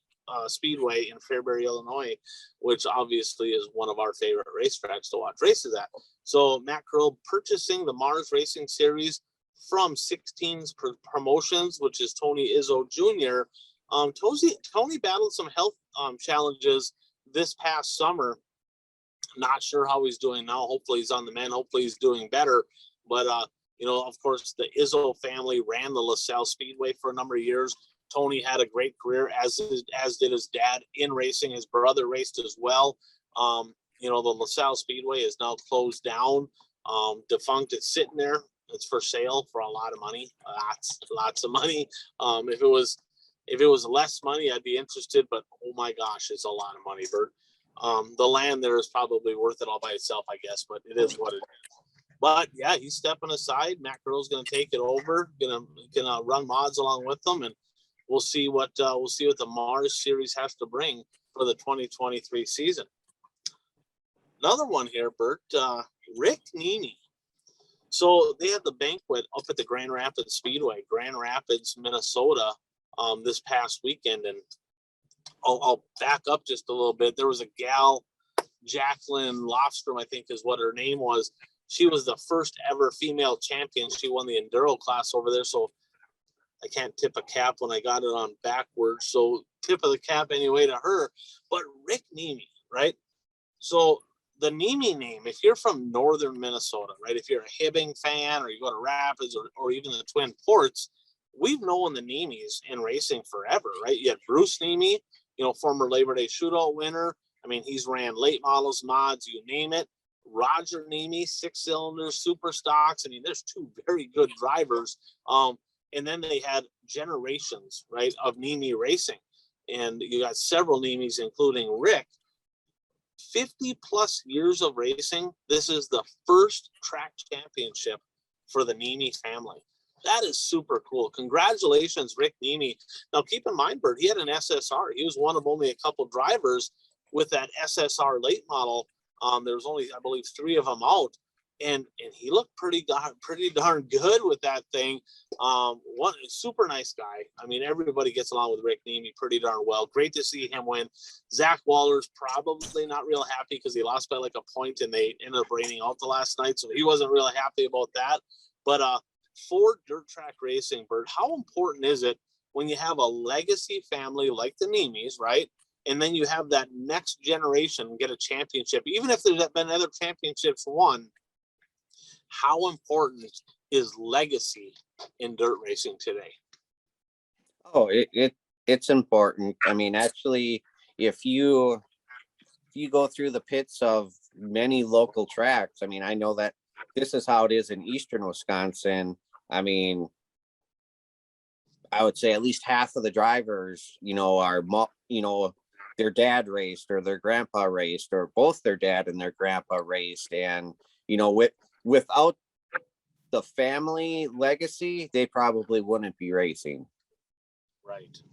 Speedway in Fairbury, Illinois, which obviously is one of our favorite racetracks to watch races at. So Matt Curl purchasing the Mars Racing Series from 16's Promotions, which is Tony Izzo Jr. Tony battled some health challenges this past summer. Not sure how he's doing now. Hopefully he's on the mend. Hopefully he's doing better. But, of course, the Izzo family ran the LaSalle Speedway for a number of years. Tony had a great career, as did his dad in racing. His brother raced as well. The LaSalle Speedway is now closed down, defunct. It's sitting there. It's for sale for a lot of money, lots of money. If it was less money, I'd be interested. But oh my gosh, it's a lot of money, Bert. The land there is probably worth it all by itself, I guess. But it is what it is. But yeah, he's stepping aside. Matt Curl's going to take it over. Gonna run mods along with them, and we'll see what the Mars Series has to bring for the 2023 season. Another one here, Bert. Rick Nemi. So they had the banquet up at the Grand Rapids Speedway, Grand Rapids, Minnesota, this past weekend, and I'll back up just a little bit. There was a gal, Jacqueline Lofstrom, I think is what her name was. She was the first ever female champion. She won the enduro class over there. So I can't tip a cap when I got it on backwards. So tip of the cap anyway to her. But Rick Nemi, right? So the Nemi name, if you're from northern Minnesota, right? If you're a Hibbing fan or you go to Rapids or even the Twin Ports, we've known the Nemis in racing forever, right? You had Bruce Nemi, former Labor Day Shootout winner. I mean, he's ran late models, mods, you name it. Roger Nemi, 6-cylinder, super stocks. I mean, there's two very good drivers. And then they had generations, right, of Nemi racing. And you got several Nemis, including Rick. 50 plus years of racing. This is the first track championship for the Nemi family. That is super cool. Congratulations, Rick Nemi. Now, keep in mind, Bert, he had an SSR. He was one of only a couple drivers with that SSR late model. There was only, I believe, 3 of them out, and he looked pretty darn good with that thing. One super nice guy. I mean, everybody gets along with Rick Nemi pretty darn well. Great to see him win. Zach Waller's probably not real happy because he lost by like a point, and they ended up raining out the last night, so he wasn't really happy about that. But for dirt track racing, Bert, how important is it when you have a legacy family like the Nemis, right? And then you have that next generation get a championship, even if there's been other championships won. How important is legacy in dirt racing today? Oh, it's important. I mean, actually, if you go through the pits of many local tracks, I mean, I know that this is how it is in eastern Wisconsin. I mean, I would say at least half of the drivers, are, their dad raced or their grandpa raced or both their dad and their grandpa raced. And, without the family legacy, they probably wouldn't be racing.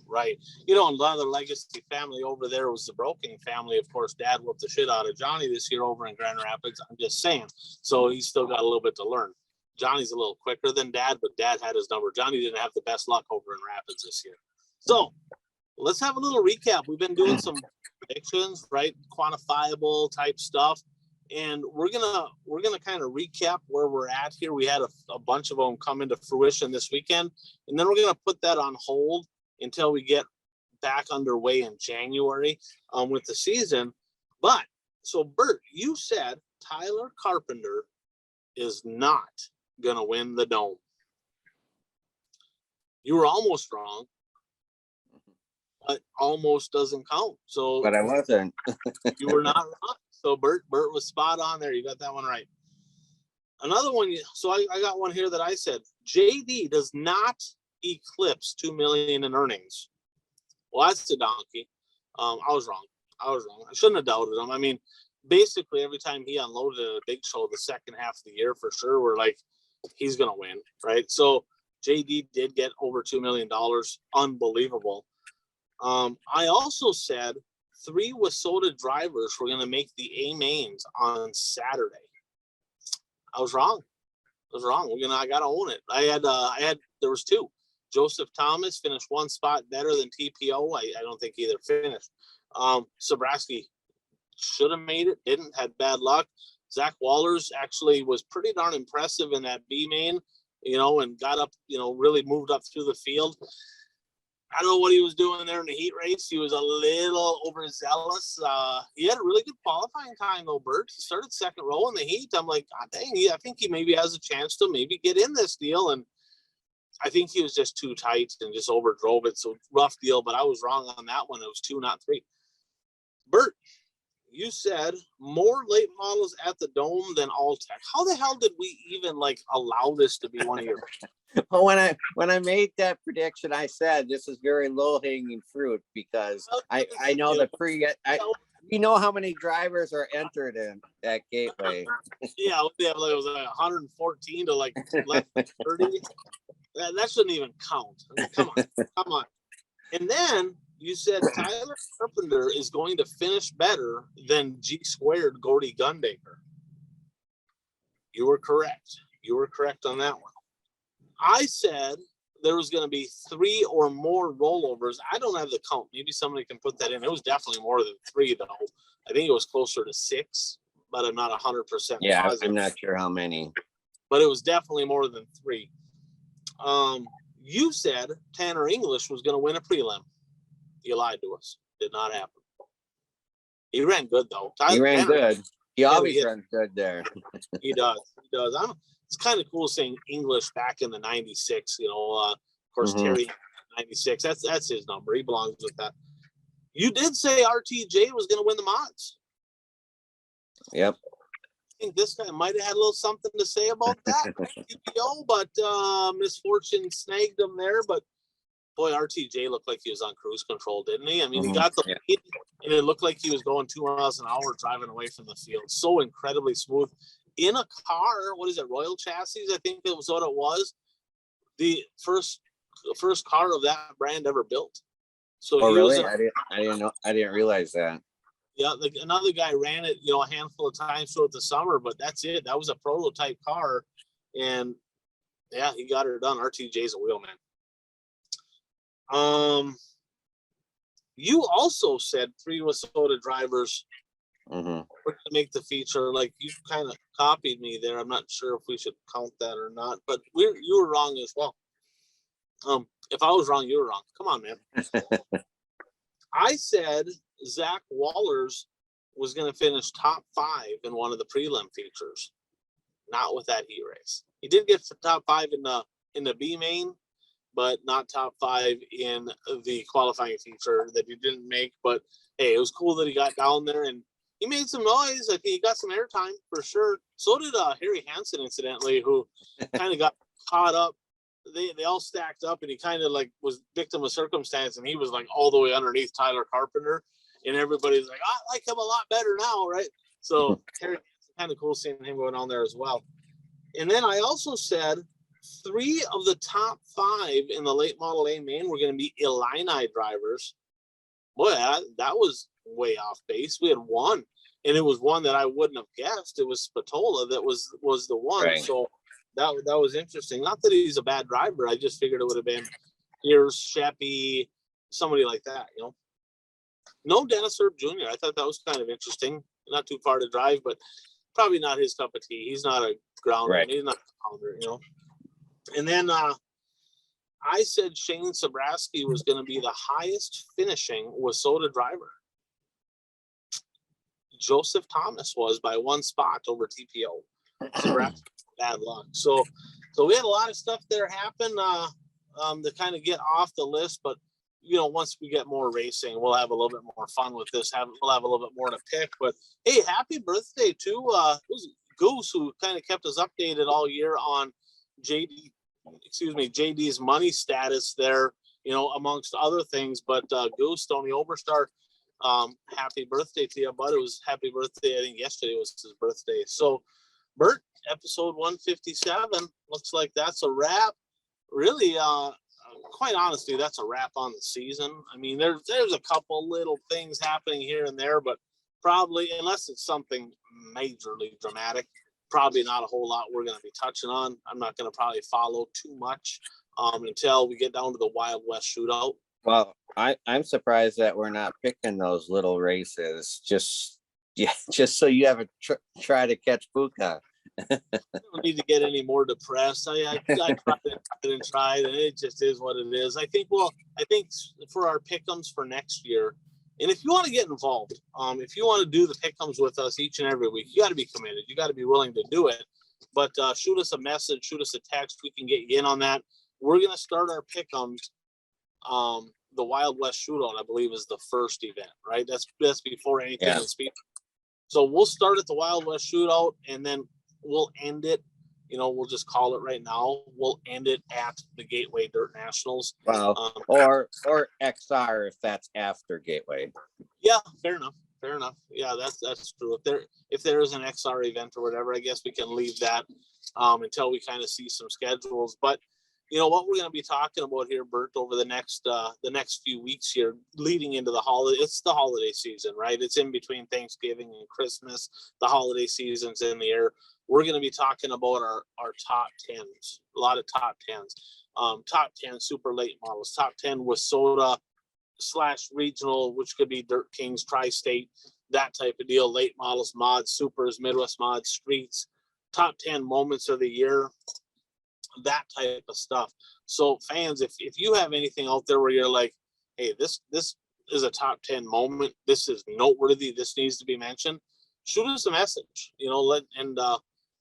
Right. Another legacy family over there was the Broking family. Of course, Dad whooped the shit out of Johnny this year over in Grand Rapids. I'm just saying. So he's still got a little bit to learn. Johnny's a little quicker than Dad, but Dad had his number. Johnny didn't have the best luck over in Rapids this year. So let's have a little recap. We've been doing some predictions, right? Quantifiable type stuff. And we're gonna kind of recap where we're at here. We had a bunch of them come into fruition this weekend, and then we're gonna put that on hold until we get back underway in January with the season. But so Bert, you said Tyler Carpenter is not gonna win the Dome. You were almost wrong, but almost doesn't count. So, but I wasn't. You were not wrong. So Bert was spot on there. You got that one right. Another one. So I got one here that I said JD does not eclipse 2 million in earnings. Well, that's a donkey. I was wrong. I shouldn't have doubted him. I mean, basically every time he unloaded at a big show the second half of the year, for sure, we're like, he's gonna win, right? So JD did get over $2 million. Unbelievable. I also said 3 Wasota drivers were going to make the A mains on Saturday. I was wrong. I got to own it. There was 2. Joseph Thomas finished 1 spot better than TPO. I don't think either finished. Sobraski should have made it, didn't, had bad luck. Zach Wallers actually was pretty darn impressive in that B main, and got up, really moved up through the field. I don't know what he was doing there in the heat race. He was a little overzealous. He had a really good qualifying time though, Bert. He started second row in the heat. I'm like, God dang, I think he maybe has a chance to maybe get in this deal. And I think he was just too tight and just overdrove it. So rough deal, but I was wrong on that one. It was 2, not 3. Bert, you said more late models at the Dome than All-Tech. How the hell did we even allow this to be one of your? Well, when I made that prediction, I said this is very low hanging fruit because I know you know how many drivers are entered in that Gateway. Yeah, it was 114 to less than 30. That shouldn't even count. I mean, come on. And then you said Tyler Carpenter is going to finish better than G2 Gordy Gundaker. You were correct. On that one. I said there was going to be 3 or more rollovers. I don't have the count. Maybe somebody can put that in. It was definitely more than 3, though. I think it was closer to 6, but I'm not 100% positive. I'm not sure how many. But it was definitely more than 3. You said Tanner English was going to win a prelim. You lied to us. Did not happen. He ran good, though. He ran good. He always runs good there. He does. It's kind of cool saying English back in the 96, of course, Terry 96. That's his number. He belongs with that. You did say RTJ was going to win the mods. Yep. I think this guy might have had a little something to say about that. But misfortune snagged him there. But boy, RTJ looked like he was on cruise control, didn't he? I mean, he got the lead, and it looked like he was going 2 miles an hour driving away from the field. So incredibly smooth. In a car, what is it, Royal Chassis? I think that was what it was. The first car of that brand ever built. So really? I didn't know. I didn't realize that. Yeah, another guy ran it, a handful of times throughout the summer, but that's it. That was a prototype car, and yeah, he got her done. RTJ's a wheel man. You also said 3 Wasota drivers were to make the feature. You kind of copied me there. I'm not sure if we should count that or not, but you were wrong as well. If I was wrong, you were wrong. Come on, man. I said Zach Wallers was going to finish top 5 in one of the prelim features. Not with that heat race. He did get to top 5 in the B main, but not top 5 in the qualifying feature that he didn't make. But hey, it was cool that he got down there and he made some noise. I think he got some airtime for sure. So did Harry Hansen, incidentally, who kind of got caught up. They all stacked up, and he kind of was victim of circumstance, and he was all the way underneath Tyler Carpenter, and everybody's like, I like him a lot better now, right? So Harry, kind of cool seeing him going on there as well. And then I also said 3 of the top 5 in the late model A main were going to be Illini drivers. Boy, that was way off base. We had 1, and it was one that I wouldn't have guessed. It was Spatola that was the one. Right. So that was interesting. Not that he's a bad driver. I just figured it would have been Pierce, Sheppy, somebody like that, No Dennis Herb Jr. I thought that was kind of interesting. Not too far to drive, but probably not his cup of tea. He's not a grounder. Right. He's not a pounder, And then I said Shane Sobraski was going to be the highest finishing Wasota driver. Joseph Thomas was by 1 spot over TPO. Sobraski, bad luck. So we had a lot of stuff there happen to kind of get off the list, but once we get more racing, we'll have a little bit more fun with this. We'll have a little bit more to pick. But hey, happy birthday to it was Goose, who kind of kept us updated all year on JD's money status there, amongst other things. But Goose, Tony Oberstar, happy birthday to you, bud. It was happy birthday. I think yesterday was his birthday. So, Bert, episode 157 looks like that's a wrap. Really, quite honestly, that's a wrap on the season. I mean, there's a couple little things happening here and there, but probably, unless it's something majorly dramatic, probably not a whole lot we're going to be touching on. I'm not going to probably follow too much until we get down to the Wild West shootout. Well, I'm surprised that we're not picking those little races just so you have a try to catch Puka. I don't need to get any more depressed. I tried, and it just is what it is. I think for our pick'ems for next year, and if you want to get involved, if you want to do the pick'ems with us each and every week, you got to be committed. You got to be willing to do it. But shoot us a message, shoot us a text. We can get you in on that. We're gonna start our pick'ems. The Wild West shootout, I believe, is the first event, right? That's before anything in speed. So we'll start at the Wild West shootout, and then we'll end it. We'll just call it right now. We'll end it at the Gateway Dirt Nationals. Well, or XR if that's after Gateway. Yeah, fair enough. Yeah, that's true. If there is an XR event or whatever, I guess we can leave that until we kind of see some schedules. But what we're going to be talking about here, Bert, over the next few weeks here, leading into the holiday. It's the holiday season, right? It's in between Thanksgiving and Christmas. The holiday season's in the air. We're going to be talking about our top 10s, a lot of top 10s, top 10 super late models, top 10 WISSOTA / regional, which could be Dirt Kings, Tri-State, that type of deal, late models, mods, supers, Midwest mods, streets, top 10 moments of the year, that type of stuff. So fans, if you have anything out there where you're like, hey, this is a top 10 moment, this is noteworthy, this needs to be mentioned, shoot us a message,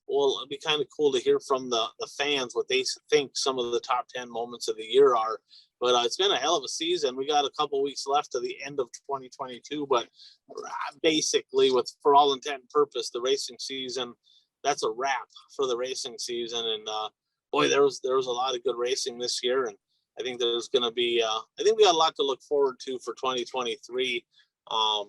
well, it'd be kind of cool to hear from the fans what they think some of the top 10 moments of the year are. But it's been a hell of a season. We got a couple weeks left to the end of 2022, but basically, for all intent and purpose, the racing season, that's a wrap for the racing season. And boy, there was a lot of good racing this year, and I think there's going to be. I think we got a lot to look forward to for 2023. I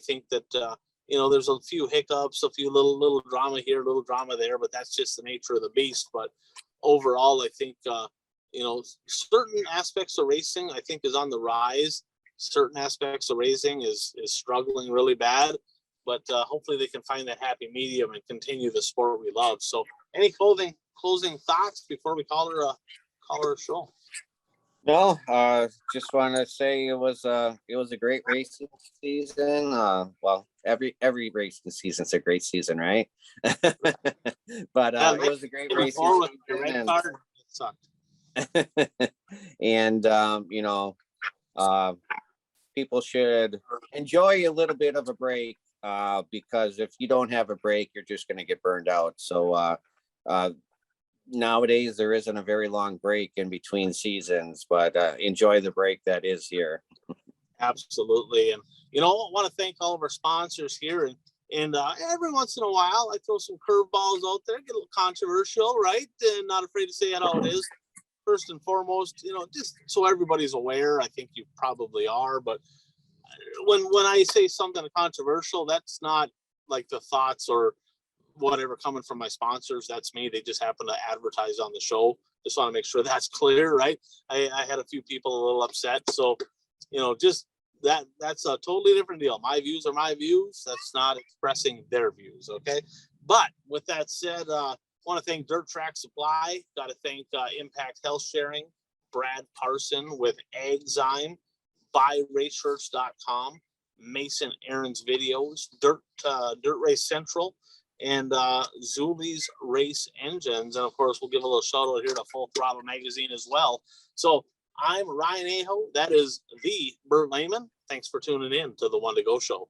think that. There's a few hiccups, a few little drama here, little drama there, but that's just the nature of the beast. But overall, I think, certain aspects of racing, I think, is on the rise. Certain aspects of racing is struggling really bad, but hopefully they can find that happy medium and continue the sport we love. So any closing thoughts before we call her a show? No, just want to say it was a great racing season. Well, every racing season's a great season, right? But it was a great racing season. And people should enjoy a little bit of a break because if you don't have a break, you're just going to get burned out. So nowadays there isn't a very long break in between seasons, but enjoy the break that is here. Absolutely. And I want to thank all of our sponsors here, and every once in a while I throw some curveballs out there, get a little controversial, right? And not afraid to say it how it is. First and foremost, just so everybody's aware, I think you probably are, but when I say something controversial, that's not like the thoughts or whatever coming from my sponsors. That's me. They just happen to advertise on the show. Just want to make sure that's clear, right? I had a few people a little upset. So, just that's a totally different deal. My views are my views. That's not expressing their views. Okay. But with that said, want to thank Dirt Track Supply. Got to thank Impact Health Sharing, Brad Parson with Agzyme, BuyRaceShirts.com, Mason Aaron's Videos, Dirt Race Central, and Zuli's Race Engines. And of course, we'll give a little shout out here to Full Throttle Magazine as well. So I'm Ryan Aho. That is the Bert Lehman. Thanks for tuning in to the One to Go Show.